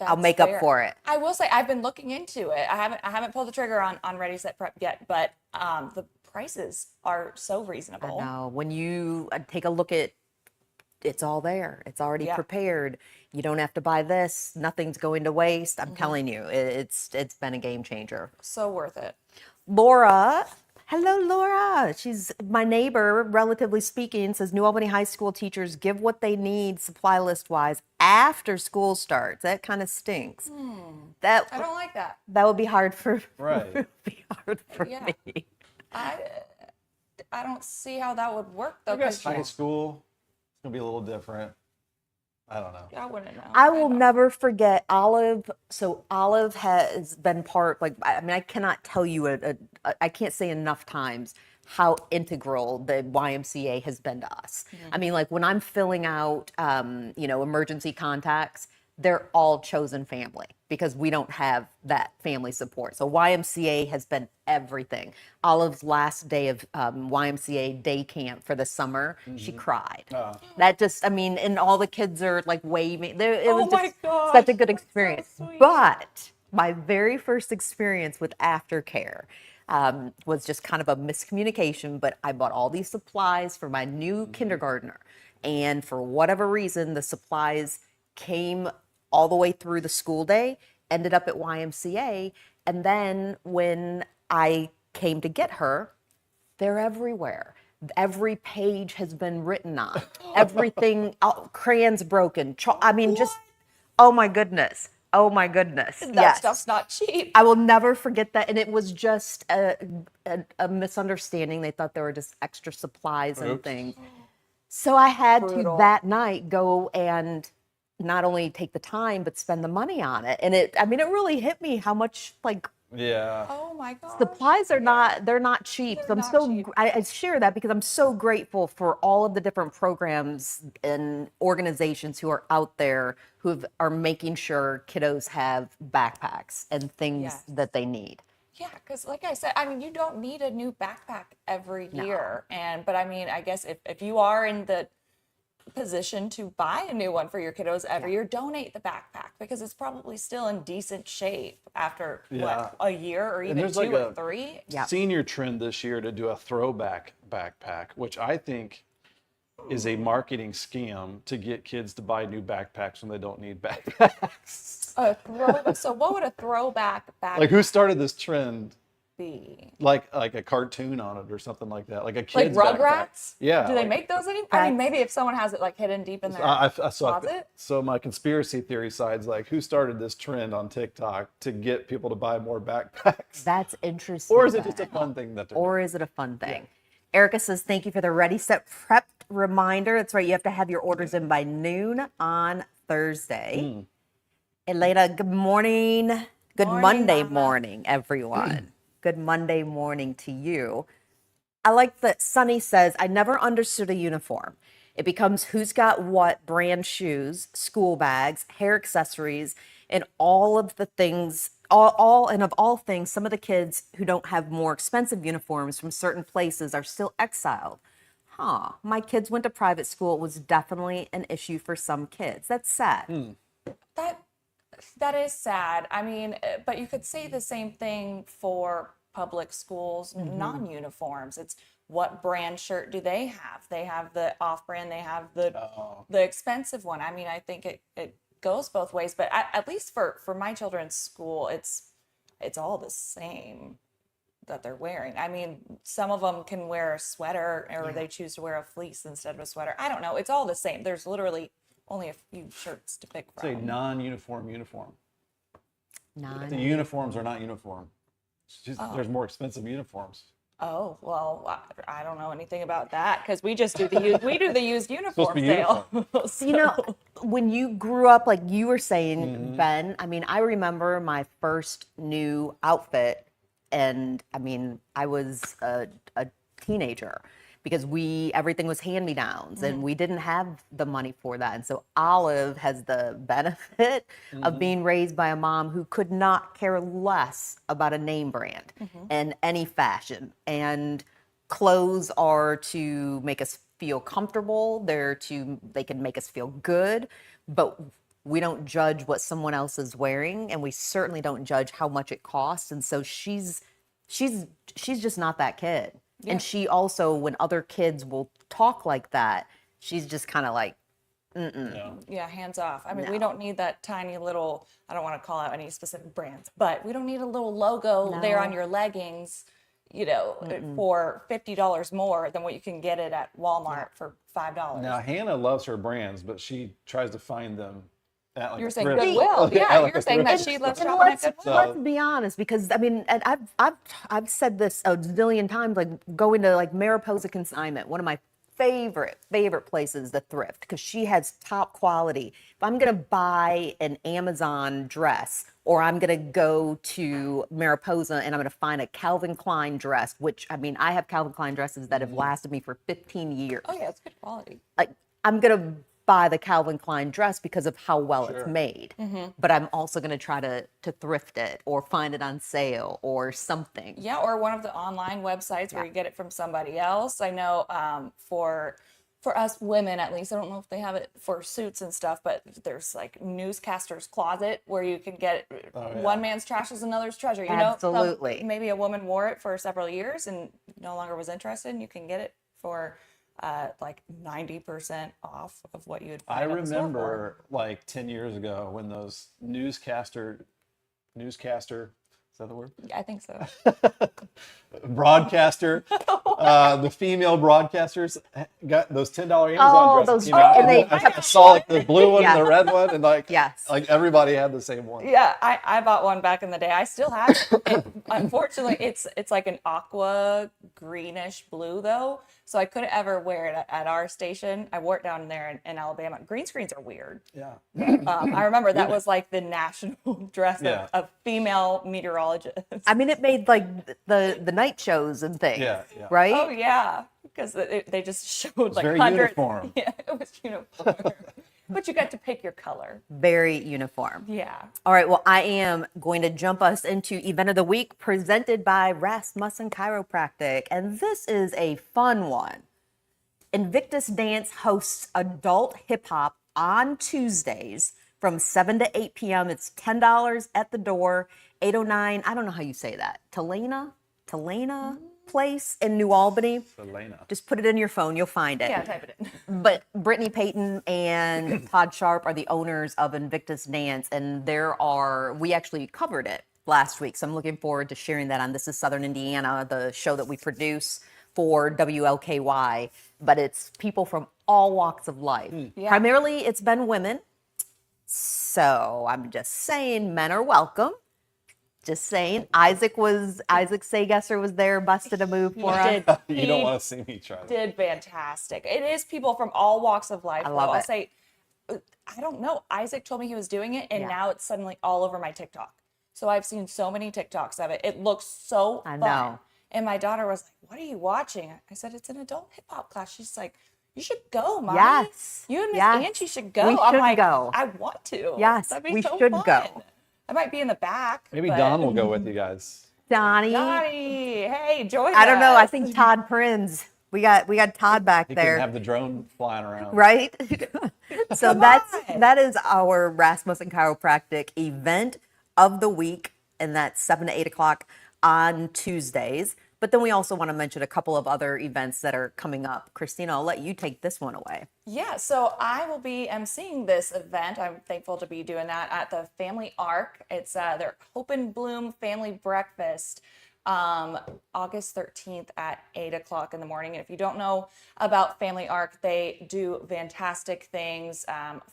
S1: I'll
S3: That's
S1: make up
S3: fair.
S1: for it.
S3: I will say I've been looking into it. I haven't pulled the trigger on Ready Set Prep yet, but the prices are so
S1: I
S3: reasonable.
S1: know. When you take a look at it's all there. It's already
S3: Yeah.
S1: prepared. You don't have to buy this. Nothing's going to waste.
S3: Mm-hmm.
S1: I'm telling you, it's been a game changer.
S3: So worth it.
S1: Laura, hello, Laura. She's my neighbor, relatively speaking, says New Albany High School teachers give what they need supply list wise after school starts. That kind of stinks. That
S3: I don't like that.
S1: that would be hard for
S2: Right.
S1: would be hard for
S3: Yeah.
S1: me.
S3: I don't see how that would work though.
S2: I guess
S3: 'cause
S2: high school, it's going to be a little different. I don't know.
S3: I wouldn't know.
S1: I will never forget Olive. So Olive has been part, I cannot tell you, I can't say enough times how integral the YMCA has been to us. I mean, like when I'm filling out, emergency contacts, they're all chosen family because we don't have that family support. So YMCA has been everything. Olive's last day of YMCA day camp for the summer, she cried. That just, and all the kids are like waving. It
S3: Oh
S1: was
S3: my
S1: just
S3: gosh,
S1: such a good
S3: that's so
S1: experience.
S3: sweet.
S1: But my very first experience with aftercare was just kind of a miscommunication, but I bought all these supplies for my new kindergartner. And for whatever reason, the supplies came all the way through the school day, ended up at YMCA. And then when I came to get her, they're everywhere. Every page has been written on. Everything, crayons broken. Just, oh my goodness. Oh my goodness.
S3: That
S1: Yes.
S3: stuff's not cheap.
S1: I will never forget that. And it was just a misunderstanding. They thought there were just extra supplies and
S2: Oops.
S1: things. So I had
S3: Brutal.
S1: to that night go and not only take the time, but spend the money on it. And it really hit me how much
S2: Yeah.
S3: Oh my gosh.
S1: supplies are they're not cheap. So
S3: They're not cheap.
S1: I share that because I'm so grateful for all of the different programs and organizations who are out there who are making sure kiddos have backpacks and things
S3: Yes.
S1: that they need.
S3: Yeah, because like I said, you don't need a new backpack every year. But I guess if you are in the position to buy a new one for your kiddos every year, donate the backpack because it's probably still in decent shape after
S2: Yeah.
S3: a year or even
S2: there's
S3: 2
S2: like
S3: or
S2: a-
S3: 3.
S1: Yeah.
S2: Senior trend this year to do a throwback backpack, which I think is a marketing scam to get kids to buy new backpacks when they don't need backpacks.
S3: So what would a throwback backpack
S2: Like, who started this trend?
S3: be?
S2: Like a cartoon on it or something like that, like a
S3: Like
S2: kid's backpack.
S3: Rugrats?
S2: Yeah.
S3: Do they
S2: like-
S3: make those anymore? I mean, maybe if someone has it like hidden deep in their closet.
S2: So my conspiracy theory side's like, who started this trend on TikTok to get people to buy more backpacks?
S1: That's interesting.
S2: Or is it just a fun thing that they're
S1: Or is it a fun thing? Erica says, thank you for the Ready, Set, Prepped reminder. That's right. You have to have your orders in by noon on Thursday. Elena, good morning. Good
S3: Morning,
S1: Monday
S3: Mama.
S1: morning, everyone. Good Monday morning to you. I like that Sunny says, I never understood a uniform. It becomes who's got what brand shoes, school bags, hair accessories, and all of the things, and of all things, some of the kids who don't have more expensive uniforms from certain places are still exiled. My kids went to private school. It was definitely an issue for some kids. That's sad.
S3: That is sad. I mean, but you could say the same thing for public schools, non-uniforms. It's what brand shirt do they have? They have the off-brand, they have the expensive one. I mean, I think it goes both ways, but at least for my children's school, it's all the same that they're wearing. I mean, some of them can wear a sweater or they choose to wear a fleece instead of a sweater. I don't know. It's all the same. There's literally only a few shirts to pick
S2: Say
S3: from.
S2: non-uniform uniform.
S1: None.
S2: The uniforms are not uniform. It's just, there's more expensive uniforms.
S3: Oh, well, I don't know anything about that because we just do the used uniform
S2: be
S3: sale.
S1: You know, when you grew up, like you were saying, Ben, I mean, I remember my first new outfit, and I mean, I was a teenager because everything was hand-me-downs and we didn't have the money for that. And so Olive has the benefit of being raised by a mom who could not care less about a name brand and any fashion. And clothes are to make us feel comfortable. They can make us feel good, but we don't judge what someone else is wearing, and we certainly don't judge how much it costs. And so she's just not that kid. Yeah. And she also, when other kids will talk like that, she's just kind of like,
S3: Yeah, hands off. I mean, we don't need that tiny little, I don't want to call out any specific brands, but we don't need a little logo there on your leggings, you know, for $50 more than what you can get it at Walmart for $5.
S2: Now, Hannah loves her brands, but she tries to find them at like
S3: You're
S2: a
S3: saying
S2: thrift.
S3: Goodwill.
S2: Yeah,
S3: Yeah,
S2: like
S3: you're
S2: a
S3: saying that
S2: thrift
S3: she loves
S2: store.
S3: shopping at Goodwill.
S1: let's be honest, because I mean, and I've said this a zillion times, like going to like Mariposa Consignment, one of my favorite places to thrift, because she has top quality. If I'm gonna buy an Amazon dress, or I'm gonna go to Mariposa and I'm gonna find a Calvin Klein dress, which I mean, I have Calvin Klein dresses that have lasted me for 15 years.
S3: Oh, yeah, it's good quality.
S1: Like, I'm gonna buy the Calvin Klein dress because of how well it's made, but I'm also gonna try to thrift it or find it on sale or something.
S3: Yeah, or one of the online websites where you get it from somebody else. I know for us women, at least, I don't know if they have it for suits and stuff, but there's like Newscaster's Closet where you can get one man's trash is another's treasure. You
S1: Absolutely.
S3: know, maybe a woman wore it for several years and no longer was interested, and you can get it for like 90% off of what you would
S2: I
S3: find at the store
S2: remember like 10 years ago when those newscaster, is that the word?
S3: for. I think so.
S2: Broadcaster, the female broadcasters got those $10 Amazon
S1: Oh,
S2: dresses.
S1: those-
S2: You know,
S1: and they-
S2: I saw like the blue one,
S1: Yeah.
S2: the red one, and like
S1: Yes.
S2: like everybody had the same one.
S3: Yeah, I bought one back in the day. I still have it. Unfortunately, it's like an aqua greenish blue though, so I couldn't ever wear it at our station. I wore it down there in Alabama. Green screens are weird.
S2: Yeah.
S3: I remember that was like the national dress
S2: Yeah.
S3: of female meteorologists.
S1: I mean, it made like the night shows and things,
S2: Yeah, yeah.
S1: right?
S3: Oh yeah, because they just showed like
S2: very
S3: hundreds.
S2: uniform.
S3: Yeah, it was uniform. But you got to pick your color.
S1: Very uniform.
S3: Yeah.
S1: All right, well, I am going to jump us into Event of the Week presented by Rasmussen Chiropractic, and this is a fun one. Invictus Dance hosts adult hip hop on Tuesdays from 7 to 8 p.m. It's $10 at the door, 809, I don't know how you say that, Talena? place in New Albany.
S2: Selena.
S1: Just put it in your phone, you'll find it.
S3: Yeah, type it in.
S1: But Brittany Payton and Todd Sharp are the owners of Invictus Dance, and we actually covered it last week. So I'm looking forward to sharing that on This is Southern Indiana, the show that we produce for WLKY. But it's people from all walks of life.
S3: Yeah.
S1: Primarily, it's been women. So I'm just saying, men are welcome. Just saying. Isaac Saygesser was there, busted a move for us.
S2: You don't want to see me try that.
S3: Did fantastic. It is people from all walks of life.
S1: I love
S3: I'll
S1: it.
S3: say, I don't know. Isaac told me he was doing it, and
S1: Yeah.
S3: now it's suddenly all over my TikTok. So I've seen so many TikToks of it. It looks so
S1: I
S3: fun.
S1: know.
S3: And my daughter was like, "What are you watching?" I said, "It's an adult hip hop class." She's like, "You should go, Mommy.
S1: Yes.
S3: You and Miss
S1: Yes.
S3: Angie should go."
S1: We
S3: I'm
S1: should
S3: like,
S1: go.
S3: I want to.
S1: Yes,
S3: That'd be
S1: we
S3: so
S1: should
S3: fun.
S1: go.
S3: I might be in the back.
S2: Maybe
S3: but-
S2: Don will go with you guys.
S1: Donnie.
S3: Donnie, hey, join
S1: I don't know. I
S3: us.
S1: think Todd Prinz. We got Todd back
S2: He
S1: there.
S2: can have the drone flying around.
S1: Right? So
S3: Come on.
S1: that is our Rasmussen Chiropractic event of the week, and that's 7 to 8 o'clock on Tuesdays. But then we also want to mention a couple of other events that are coming up. Christina, I'll let you take this one away.
S3: Yeah, so I will be emceeing this event. I'm thankful to be doing that at the Family Arc. It's their Hope and Bloom Family Breakfast, August 13th at 8 o'clock in the morning. And if you don't know about Family Arc, they do fantastic things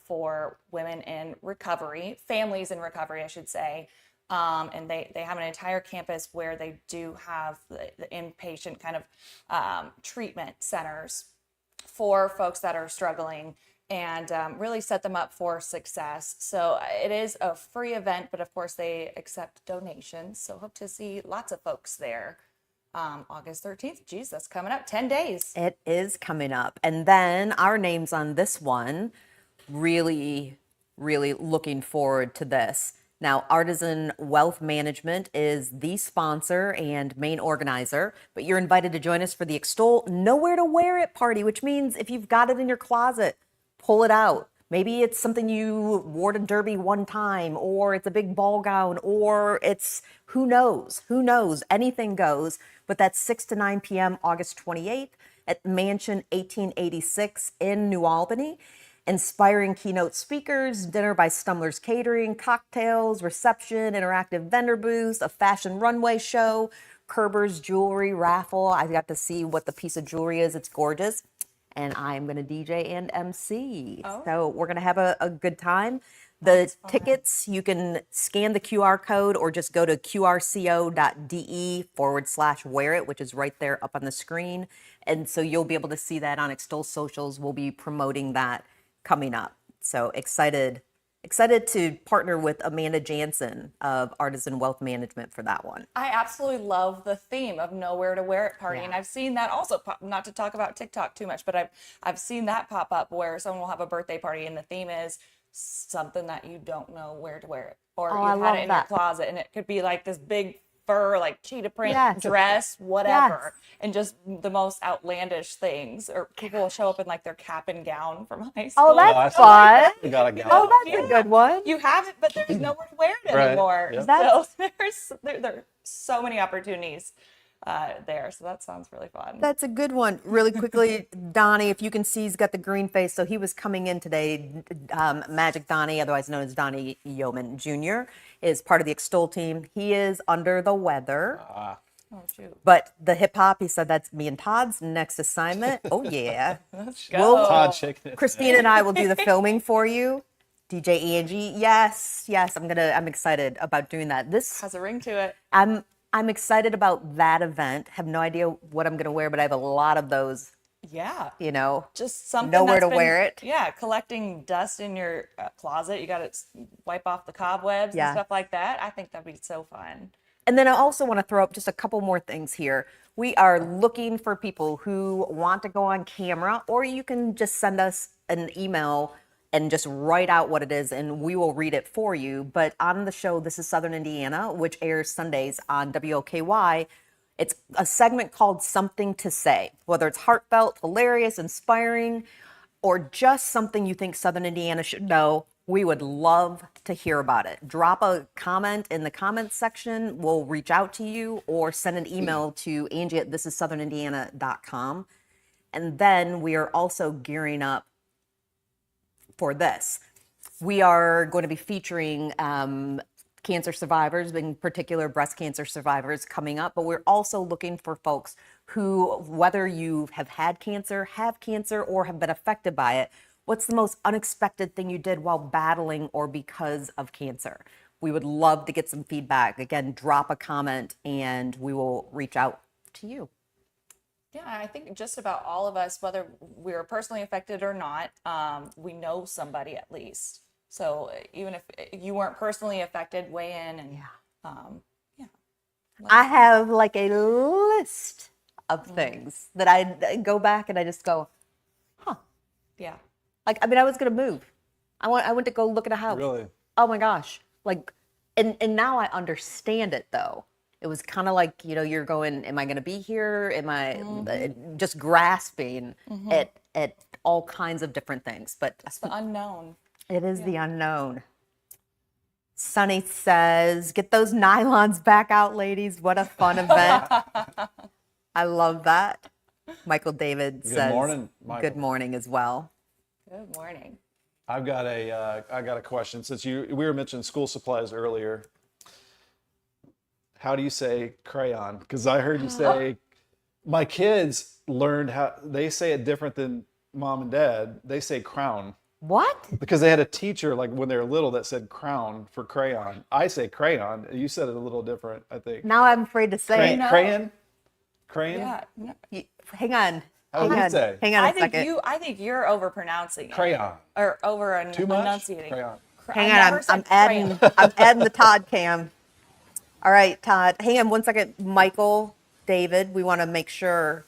S3: for women in recovery, families in recovery, I should say. And they have an entire campus where they do have the inpatient kind of treatment centers for folks that are struggling and really set them up for success. So it is a free event, but of course they accept donations. So hope to see lots of folks there. August 13th, geez, that's coming up, 10 days.
S1: It is coming up. And then our names on this one, really, really looking forward to this. Now, Artisan Wealth Management is the sponsor and main organizer, but you're invited to join us for the Extol Nowhere to Wear It party, which means if you've got it in your closet, pull it out. Maybe it's something you wore to Derby one time, or it's a big ball gown, or it's who knows, anything goes. But that's 6 to 9 p.m. August 28th at Mansion 1886 in New Albany. Inspiring keynote speakers, dinner by Stumler's Catering, cocktails, reception, interactive vendor booths, a fashion runway show, Kerber's jewelry raffle. I got to see what the piece of jewelry is. It's gorgeous. And I'm going to DJ and MC.
S3: Oh.
S1: So we're going to have a good time. The tickets, you can scan the QR code or just go to qrco.de/wear it, which is right there up on the screen. And so you'll be able to see that on Extol Socials. We'll be promoting that coming up. So excited to partner with Amanda Jansen of Artisan Wealth Management for that one.
S3: I absolutely love the theme of Nowhere to Wear It party.
S1: Yeah.
S3: And I've seen that also pop, not to talk about TikTok too much, but I've seen that pop up where someone will have a birthday party and the theme is something that you don't know where to wear it. Or
S1: Oh, I
S3: you've
S1: love
S3: had it in
S1: that.
S3: your closet and it could be like this big fur, like cheetah print
S1: Yes.
S3: dress, whatever.
S1: Yes.
S3: And just the most outlandish things. Or people will show up in like their cap and gown from high school.
S1: Oh, that's
S2: I
S1: fun.
S2: We got a gal.
S1: Oh, that's a good one.
S3: You have it, but there's nowhere to wear it
S2: Right.
S3: anymore.
S2: Yep.
S3: So there are so many opportunities there. So that sounds really fun.
S1: That's a good one. Really quickly, Donnie, if you can see, he's got the green face. So he was coming in today. Magic Donnie, otherwise known as Donnie Yeoman Jr., is part of the Extol team. He is under the weather.
S3: Oh, shoot.
S1: But the hip hop, he said that's me and Todd's next assignment. Oh, yeah.
S3: Let's
S1: We'll-
S3: go.
S2: Todd shaking it.
S1: Christina and I will do the filming for you. DJ Angie, yes, I'm excited about doing that.
S3: Has a ring to it.
S1: I'm excited about that event. Have no idea what I'm gonna wear, but I have a lot of those,
S3: Yeah.
S1: just
S3: Just something
S1: nowhere
S3: that's
S1: to wear it.
S3: Yeah, collecting dust in your closet. You got to wipe off the cobwebs
S1: Yeah.
S3: and stuff like that. I think that'd be so fun.
S1: And then I also want to throw up just a couple more things here. We are looking for people who want to go on camera, or you can just send us an email and just write out what it is and we will read it for you. But on the show, This is Southern Indiana, which airs Sundays on WOKY, it's a segment called Something to Say, whether it's heartfelt, hilarious, inspiring, or just something you think Southern Indiana should know. We would love to hear about it. Drop a comment in the comments section. We'll reach out to you or send an email to Angie at thisissouthernIndiana.com. And then we are also gearing up for this. We are going to be featuring cancer survivors, in particular breast cancer survivors, coming up. But we're also looking for folks who, whether you have had cancer, have cancer, or have been affected by it, what's the most unexpected thing you did while battling or because of cancer? We would love to get some feedback. Again, drop a comment and we will reach out to you.
S3: Yeah, I think just about all of us, whether we were personally affected or not, we know somebody at least. So even if you weren't personally affected, weigh in and
S1: I have like a list of things that I go back and I just go,
S3: yeah.
S1: like, I mean, I was going to move. I went to go look at a house.
S2: Really?
S1: Oh my gosh. Like, and now I understand it though. It was kind of like, you know, you're going, am I going to be here? Am I just grasping at all kinds of different things? But
S3: It's the unknown.
S1: it is the unknown. Sunny says, get those nylons back out, ladies. What a fun event. I love that. Michael David says,
S2: morning, Michael.
S1: good morning as well.
S3: Good morning.
S2: I got a question. Since we were mentioning school supplies earlier, how do you say crayon? Because I heard you say, my kids learned how, they say it different than mom and dad. They say crown.
S1: What?
S2: Because they had a teacher, like when they were little, that said crown for crayon. I say crayon. You said it a little different, I think.
S1: Now I'm afraid to say it.
S3: No.
S2: Crayon? Crayon?
S3: Yeah. No.
S1: Hang on.
S2: How would you say?
S1: Hang on a second.
S3: I think you're overpronouncing it.
S2: Crayon.
S3: Or over
S2: Too much?
S3: enunciating.
S2: Crayon.
S1: Hang on. I'm adding I'm adding the Todd cam. All right, Todd. Hang on one second. Michael, David, we want to make sure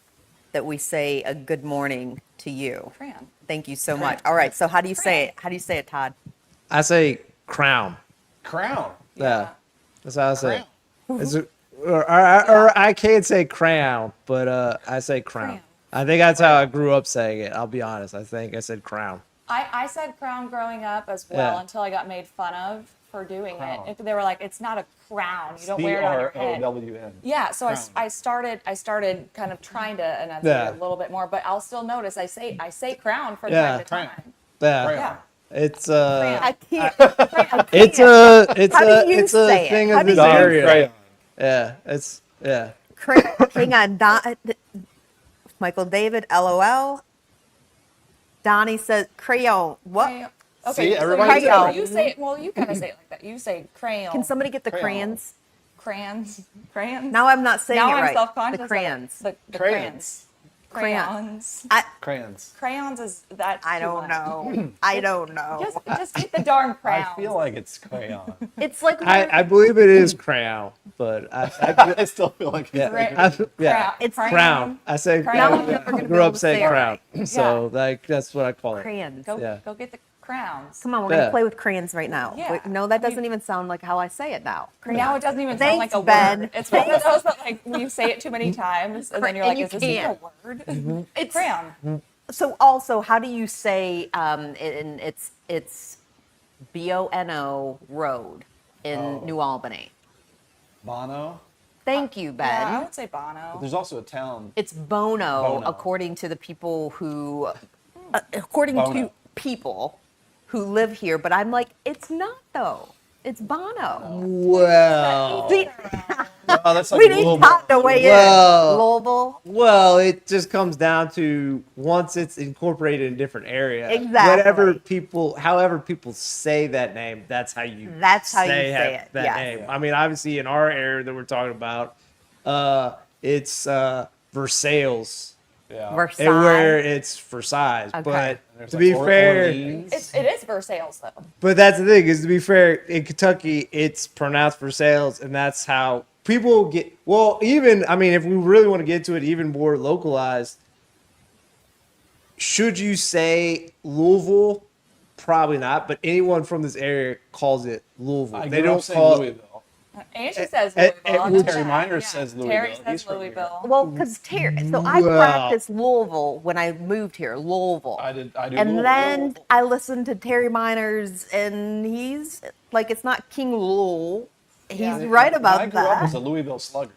S1: that we say a good morning to you.
S3: Crayon.
S1: Thank you so much. All right. So how do you say it? How do you say it, Todd?
S5: I say crown.
S2: Crown.
S5: Yeah. That's how I say
S2: Crown.
S5: it. Or I can't say crown, but I say crown.
S3: Crown.
S5: I think that's how I grew up saying it. I'll be honest. I think I said crown.
S3: I said crown growing up as well
S5: Yeah.
S3: until I got made fun of for doing
S2: Crown.
S3: it. They were like, it's not a crown. You don't wear it on your head.
S2: C-R-O-W-N.
S3: Yeah, so
S2: Crown.
S3: I started kind of trying to enunciate
S5: Yeah.
S3: it a little bit more, but I'll still notice I say crown from
S5: Yeah.
S3: time to
S2: Crown.
S3: time.
S5: Yeah.
S2: Crayon.
S3: Yeah.
S5: It's
S3: Crown.
S1: I can't.
S5: it's
S1: How do you
S5: a
S1: say it?
S5: thing
S1: How
S5: of
S1: do
S5: this
S1: you-
S5: area.
S2: Crayon.
S5: Yeah. It's yeah.
S1: Hang on. Michael David, LOL. Donnie says crayon. What?
S3: Crayon.
S2: See,
S3: so
S2: everybody
S3: you,
S1: says it.
S3: you say it. Well, you kind of say it like that. You say crayon.
S1: Can somebody get the
S2: Crayon.
S1: crayons?
S3: crayons?
S1: Now I'm not saying
S3: now
S1: it
S3: I'm
S1: right.
S3: self-conscious.
S1: The
S3: of it.
S1: crayons.
S3: The
S2: Crayons.
S3: crayons.
S2: Crayons.
S3: Crayons is that?
S1: I
S3: too
S1: don't
S3: much?
S1: know. I don't know.
S3: Just get the darn crayons.
S2: I feel like it's crayon.
S1: It's like
S5: I believe it is crown, but
S2: I still feel like it's
S5: yeah.
S3: Cra-
S5: Yeah.
S1: It's
S5: crown. I say
S1: Now I'm
S5: crown.
S1: never gonna
S5: I
S1: be
S5: grew
S1: able
S5: up
S1: to
S5: saying
S1: say it
S5: crown,
S1: right.
S5: so like that's what I call it.
S1: crayons.
S3: Go,
S5: Yeah.
S3: go get the crowns.
S1: Come on, we're gonna
S5: Yeah.
S1: play with crayons right now.
S3: Yeah.
S1: Wait, no, that doesn't even sound like how I say it now.
S3: Now it doesn't even
S1: Thanks,
S3: sound like a
S1: Ben.
S3: word. It's one of those that like when you say it too many times and then you're
S1: And
S3: like,
S1: you
S3: is this even a
S1: can't.
S3: word?
S1: It's
S3: Crayon.
S1: So also, how do you say it's Bono Road in New Albany?
S2: Bono.
S1: Thank you, Ben.
S3: Yeah, I would say Bono.
S2: There's also a town.
S1: It's Bono,
S2: Bono.
S1: according to the people who, according
S2: Bono.
S1: to people who live here. But I'm like, it's not though. It's Bono.
S5: Well,
S1: See,
S2: Oh, that's like
S1: we need
S2: Louisville.
S1: Todd to weigh
S5: Well-
S1: in. Louisville.
S5: well, it just comes down to once it's incorporated in a different area.
S1: Exactly.
S5: However people say that name, that's how you.
S1: That's how you say it,
S5: That
S1: yes.
S5: name. I mean, obviously, in our area that we're talking about, it's Versailles,
S2: Yeah.
S1: Versailles.
S5: and where it's Versailles.
S1: Okay.
S5: But
S2: There's
S5: to
S2: like
S5: be fair,
S2: Orleans.
S3: It is Versailles though.
S5: but that's the thing is to be fair, in Kentucky, it's pronounced Versailles, and that's how people get. Well, even I mean, if we really want to get to it, even more localized, should you say Louisville? Probably not, but anyone from this area calls it Louisville.
S2: I
S5: They
S2: grew up
S5: don't
S2: saying
S5: call it.
S2: Louisville.
S3: Angie says
S5: and
S3: Louisville.
S5: which-
S2: Terry Miner says Louisville.
S3: Terry
S2: He's
S3: says
S2: from here.
S3: Louisville.
S1: Well, because so I
S5: Wow.
S1: practiced Louisville when I moved here, Louisville.
S2: I do
S1: And
S2: Louisville.
S1: then I listened to Terry Miners, and he's like, it's not King Louisville. He's right
S2: When I
S1: about
S2: grew up as
S1: that.
S2: a Louisville Slugger.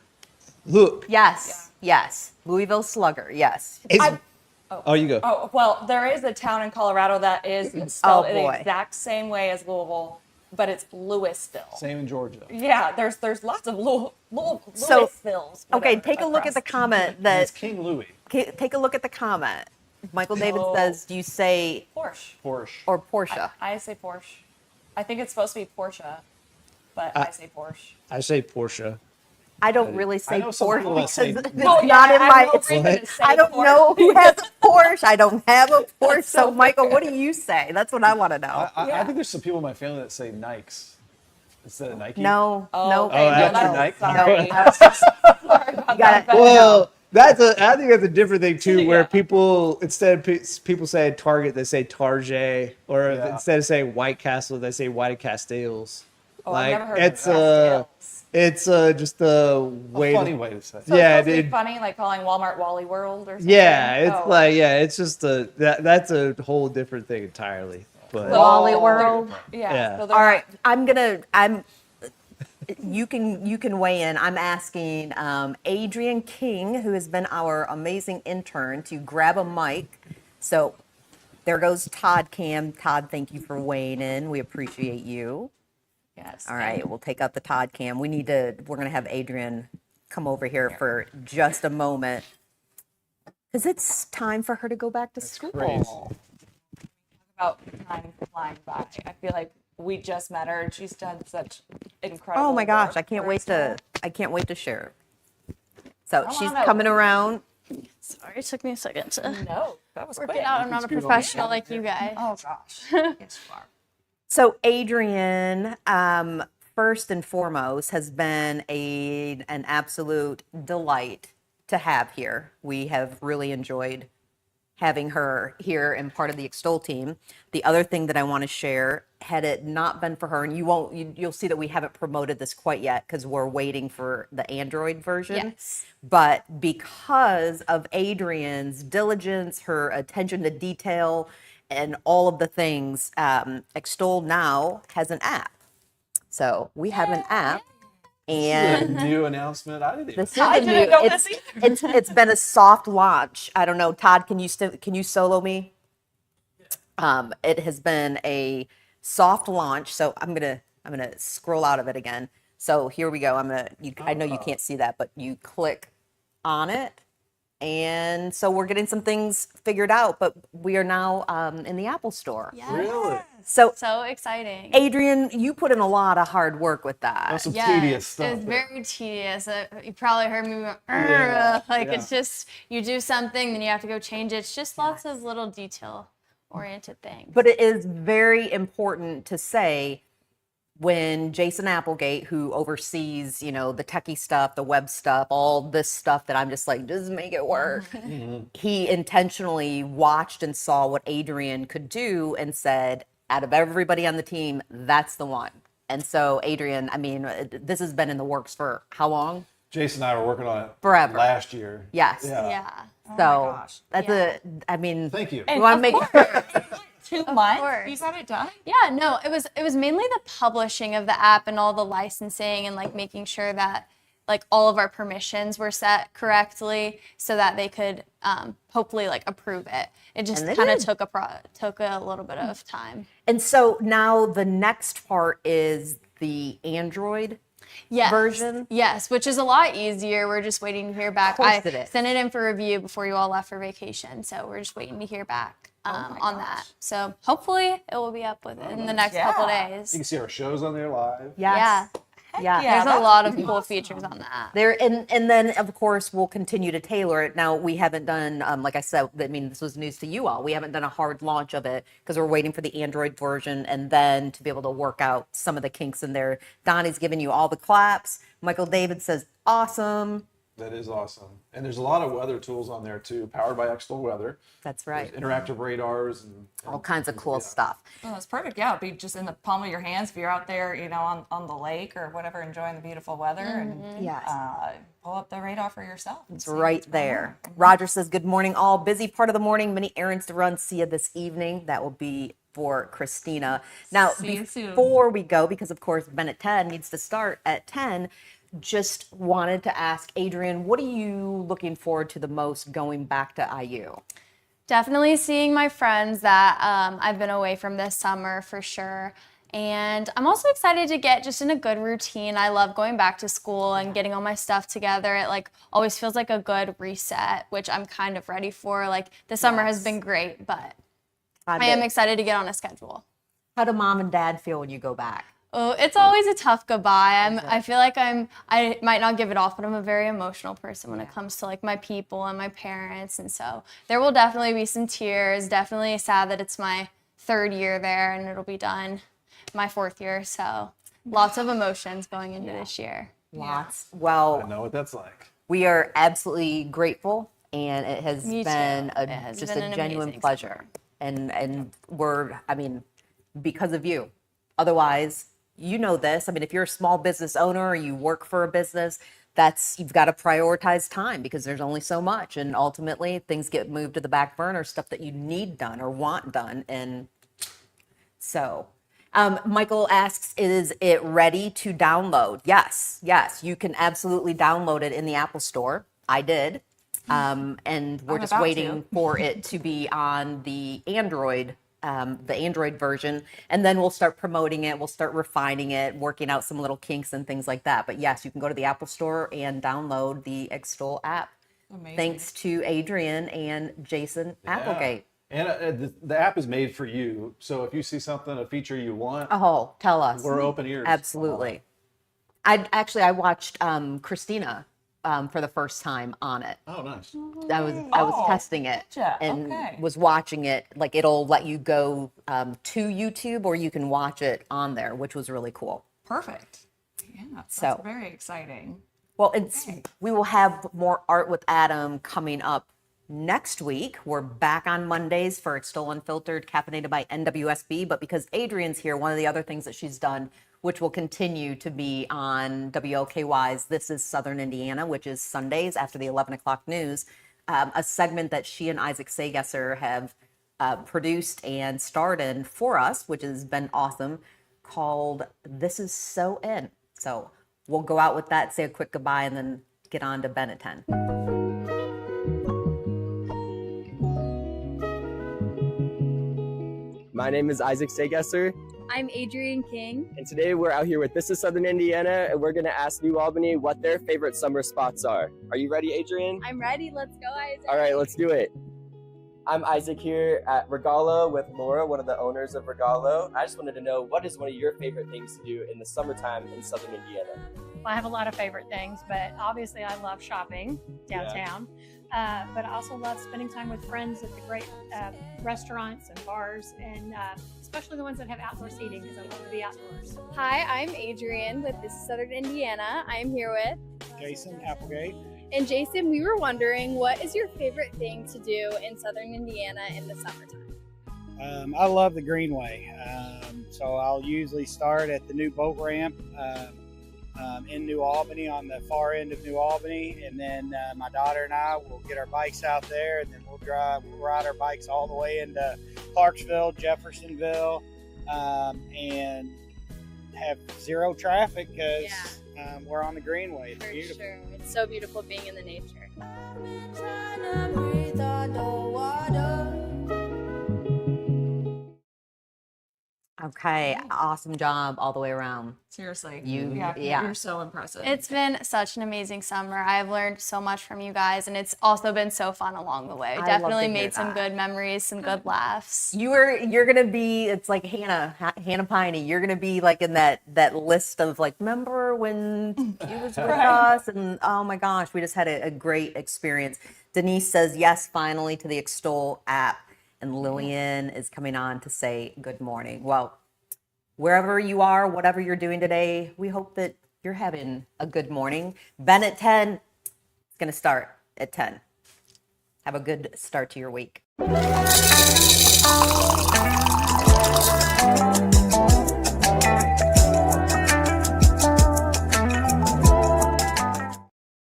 S5: Look,
S1: Yes, yes. Louisville Slugger, yes.
S5: it's, oh, you go.
S3: Oh, well, there is a town in Colorado that is spelled in
S1: boy.
S3: the exact same way as Louisville, but it's Louisville.
S2: Same in Georgia.
S3: Yeah, there's lots of
S1: So,
S3: Louisvilles.
S1: Okay,
S3: whatever,
S1: take a look at the
S3: across.
S1: comment
S2: It's
S1: that,
S2: King Louis.
S1: take a look at the comment. Michael David
S3: No.
S1: says, do you say,
S3: Porsche.
S2: Porsche.
S1: or Porsche?
S3: I say Porsche. I think it's supposed to be Porsche, but I say Porsche.
S5: I say Porsche.
S1: I don't really
S2: I
S1: say
S2: know some
S1: Porsche
S2: people that
S1: because
S2: say-
S1: it's
S3: Oh,
S1: not
S3: yeah,
S1: in
S3: I
S1: my.
S3: have no reason to say
S1: I don't
S3: Porsche.
S1: know who has a Porsche. I don't have a Porsche. So,
S3: so
S1: Michael, what do you say? That's what I want to know.
S2: I think there's some people in my family that say Nikes instead of Nike.
S1: No, no.
S3: okay,
S5: that's
S3: no,
S5: your
S2: Nike?
S3: Sorry.
S1: No.
S3: Sorry about
S1: got
S3: that.
S1: it.
S5: Well, I think that's a different thing too, where
S3: Yeah.
S5: people instead of people say Target, they say Target, or
S2: Yeah.
S5: instead of saying White Castle, they say White Castells.
S3: Oh, I've never heard of
S5: it's
S3: Castells.
S5: it's just a way.
S2: Funny way to say it.
S3: So
S5: Yeah,
S3: it's supposed to be
S5: dude.
S3: funny, like calling Walmart Wally World or something.
S5: Yeah, it's
S3: Oh.
S5: like it's just that's a whole different thing entirely. But
S3: So
S1: Wally
S3: they're-
S1: World.
S3: Yeah.
S5: Yeah.
S3: So they're
S1: All right, you can weigh in. I'm asking Adrian King, who has been our amazing intern, to grab a mic. So there goes Todd Cam. Todd, thank you for weighing in. We appreciate you.
S3: Yes.
S1: All right, we'll take out the Todd Cam. We're going to have Adrian come over here for just a moment because it's time for her to go back to school.
S2: crazy.
S3: About time flying by. I feel like we just met her and she's done such incredible.
S1: Oh my gosh,
S3: work
S1: I can't
S3: for
S1: wait
S3: us.
S1: to share. So
S3: Come
S1: she's
S3: on over.
S1: coming around.
S6: Sorry, it took me a second to
S3: No, that was
S6: work
S3: quick.
S6: it out. I'm not a professional like you guys.
S3: Oh gosh. Yes, you are.
S1: So Adrian, first and foremost, has been an absolute delight to have here. We have really enjoyed having her here and part of the Extol team. The other thing that I want to share, had it not been for her, and you'll see that we haven't promoted this quite yet because we're waiting for the Android version.
S6: Yes.
S1: But because of Adrian's diligence, her attention to detail, and all of the things, Extol now has an app. So we have an app, and
S2: New announcement. I didn't even.
S1: this is
S3: I
S1: a new.
S3: didn't know this
S1: It's been a soft launch. I don't know, Todd. Can you solo me? It has been a soft launch. So I'm gonna scroll out of it again. So here we go. I know you can't see that, but you click on it. And so we're getting some things figured out, but we are now in the Apple Store.
S6: Yes.
S2: Really?
S1: So,
S6: So exciting.
S1: Adrian, you put in a lot of hard work with
S2: That was
S1: that.
S2: some
S6: Yes,
S2: tedious stuff.
S6: it was
S2: there.
S6: very tedious. You probably heard me go,
S2: Yeah,
S6: like
S2: yeah.
S6: it's just you do something, then you have to go change it. It's just lots of little detail-oriented things.
S1: But it is very important to say when Jason Applegate, who oversees, the techie stuff, the web stuff, all this stuff that I'm just like, just make it work. He intentionally watched and saw what Adrian could do and said, out of everybody on the team, that's the one. And so, Adrian, I mean, this has been in the works for how long?
S2: Jason and I were working on it
S1: Forever.
S2: last year.
S1: Yes.
S6: yeah.
S1: So
S3: gosh.
S1: that's I mean,
S2: Thank you.
S1: you want to make
S3: 2 months.
S6: course.
S3: You got it done.
S6: Yeah, no, it was mainly the publishing of the app and all the licensing and like making sure that like all of our permissions were set correctly so that they could hopefully like approve it. It just
S1: And they
S6: kind of
S1: did.
S6: took a little bit of time.
S1: And so now the next part is the Android
S6: Yes.
S1: version.
S6: Yes, which is a lot easier. We're just waiting to hear back.
S1: course
S6: I
S1: it is.
S6: sent it in for review before you all left for vacation, so we're just waiting to hear back on that. So hopefully it will be up within the next couple
S3: Yeah.
S2: You
S6: days.
S2: can see our shows on there live.
S1: Yes. Yeah.
S3: yeah.
S6: There's a
S3: that's
S6: lot of cool features on the app.
S1: There and then of course we'll continue to tailor it. Now we haven't done like I said, I mean this was news to you all. We haven't done a hard launch of it because we're waiting for the Android version and then to be able to work out some of the kinks in there. Donnie's giving you all the claps. Michael David says awesome.
S2: That is awesome. And there's a lot of weather tools on there too, powered by Extol Weather.
S1: That's right.
S2: There's interactive radars and
S1: All kinds of cool stuff.
S3: Oh, that's perfect. Yeah, it'd be just in the palm of your hands if you're out there, on the lake or whatever, enjoying the beautiful weather, and
S1: Yes.
S3: pull up the radar for yourself.
S1: It's right there. Roger says, good morning, all. Busy part of the morning, many errands to run. See you this evening. That will be for Christina. Now,
S3: See you soon.
S1: before we go, because of course Bennett 10 needs to start at 10, just wanted to ask Adrian, what are you looking forward to the most going back to IU?
S6: Definitely seeing my friends that I've been away from this summer for sure. And I'm also excited to get just in a good routine. I love going back to school and getting all my stuff together. It like always feels like a good reset, which I'm kind of ready for. Like the summer has been great, but I am excited to get on a schedule.
S1: How do mom and dad feel when you go back?
S6: Oh, it's always a tough goodbye. I feel like I might not give it off, but I'm a very emotional person when it comes to like my people and my parents. And so there will definitely be some tears, definitely sad that it's my 3rd year there and it'll be done my 4th year. So lots of emotions going into this year.
S1: Lots. Well,
S2: I know what that's like.
S1: we are absolutely grateful, and it has
S6: Me too.
S1: been
S6: It has
S1: just
S6: been
S1: a
S6: an
S1: genuine
S6: amazing
S1: pleasure. And we're, I mean, because of you. Otherwise, you know this. I mean, if you're a small business owner or you work for a business, you've got to prioritize time because there's only so much. And ultimately, things get moved to the back burner, stuff that you need done or want done. And so, Michael asks, is it ready to download? Yes, you can absolutely download it in the Apple Store. I did. And we're
S3: I'm
S1: just
S3: about
S1: waiting for it to be on the Android version, and then we'll start promoting it. We'll start refining it, working out some little kinks and things like that. But yes, you can go to the Apple Store and download the Extol app.
S3: Amazing.
S1: Thanks to Adrian and Jason Applegate.
S2: And the app is made for you. So if you see something, a feature you want,
S1: Oh, tell us.
S2: we're open ears.
S1: Absolutely. I watched Christina for the first time on it.
S2: Oh, nice.
S1: I was testing it
S3: gotcha.
S1: and
S3: Okay.
S1: was watching it. Like it'll let you go to YouTube, or you can watch it on there, which was really cool.
S3: Perfect. Yeah, that's
S1: So-
S3: very exciting.
S1: Well, we will have more Art with Adam coming up next week. We're back on Mondays for Extol Unfiltered, caffeinated by NWSB. But because Adrian's here, one of the other things that she's done, which will continue to be on WLKY's This is Southern Indiana, which is Sundays after the 11 o'clock news, a segment that she and Isaac Saygesser have produced and starred in for us, which has been awesome, called This is So In. So we'll go out with that, say a quick goodbye, and then get on to Bennett 10.
S7: My name is Isaac Saygesser,
S6: I'm Adrian King.
S7: and today we're out here with This is Southern Indiana, and we're going to ask New Albany what their favorite summer spots are. Are you ready, Adrian?
S6: I'm ready. Let's go, Isaac.
S7: All right, let's do it. I'm Isaac here at Regalo with Laura, one of the owners of Regalo. I just wanted to know, what is one of your favorite things to do in the summertime in Southern Indiana?
S8: Well, I have a lot of favorite things, but obviously I love shopping downtown. But I also love spending time with friends at the great restaurants and bars, and especially the ones that have outdoor seating, because I love to be outdoors.
S6: Hi, I'm Adrian with This is Southern Indiana. I'm here with.
S9: Jason Applegate.
S6: And Jason, we were wondering, what is your favorite thing to do in Southern Indiana in the summertime?
S9: I love the Greenway. So I'll usually start at the new boat ramp in New Albany, on the far end of New Albany. And then my daughter and I will get our bikes out there, and then we'll ride our bikes all the way into Clarksville, Jeffersonville, and have zero traffic because we're on the Greenway. It's beautiful.
S6: Sure. It's so beautiful being in the nature.
S1: Okay, awesome job all the way around.
S3: Seriously.
S1: Yeah.
S3: You're so impressive.
S6: It's been such an amazing summer. I've learned so much from you guys, and it's also been so fun along the way.
S1: love
S6: Definitely
S1: to hear
S6: made some
S1: that.
S6: good memories, some good laughs.
S1: You're gonna be, it's like Hannah Peine. You're gonna be like in that list of like, remember when he was with us, and oh my gosh, we just had a great experience. Denise says yes, finally, to the Extol app, and Lillian is coming on to say good morning. Well, wherever you are, whatever you're doing today, we hope that you're having a good morning. Bennett 10, it's going to start at 10. Have a good start to your week.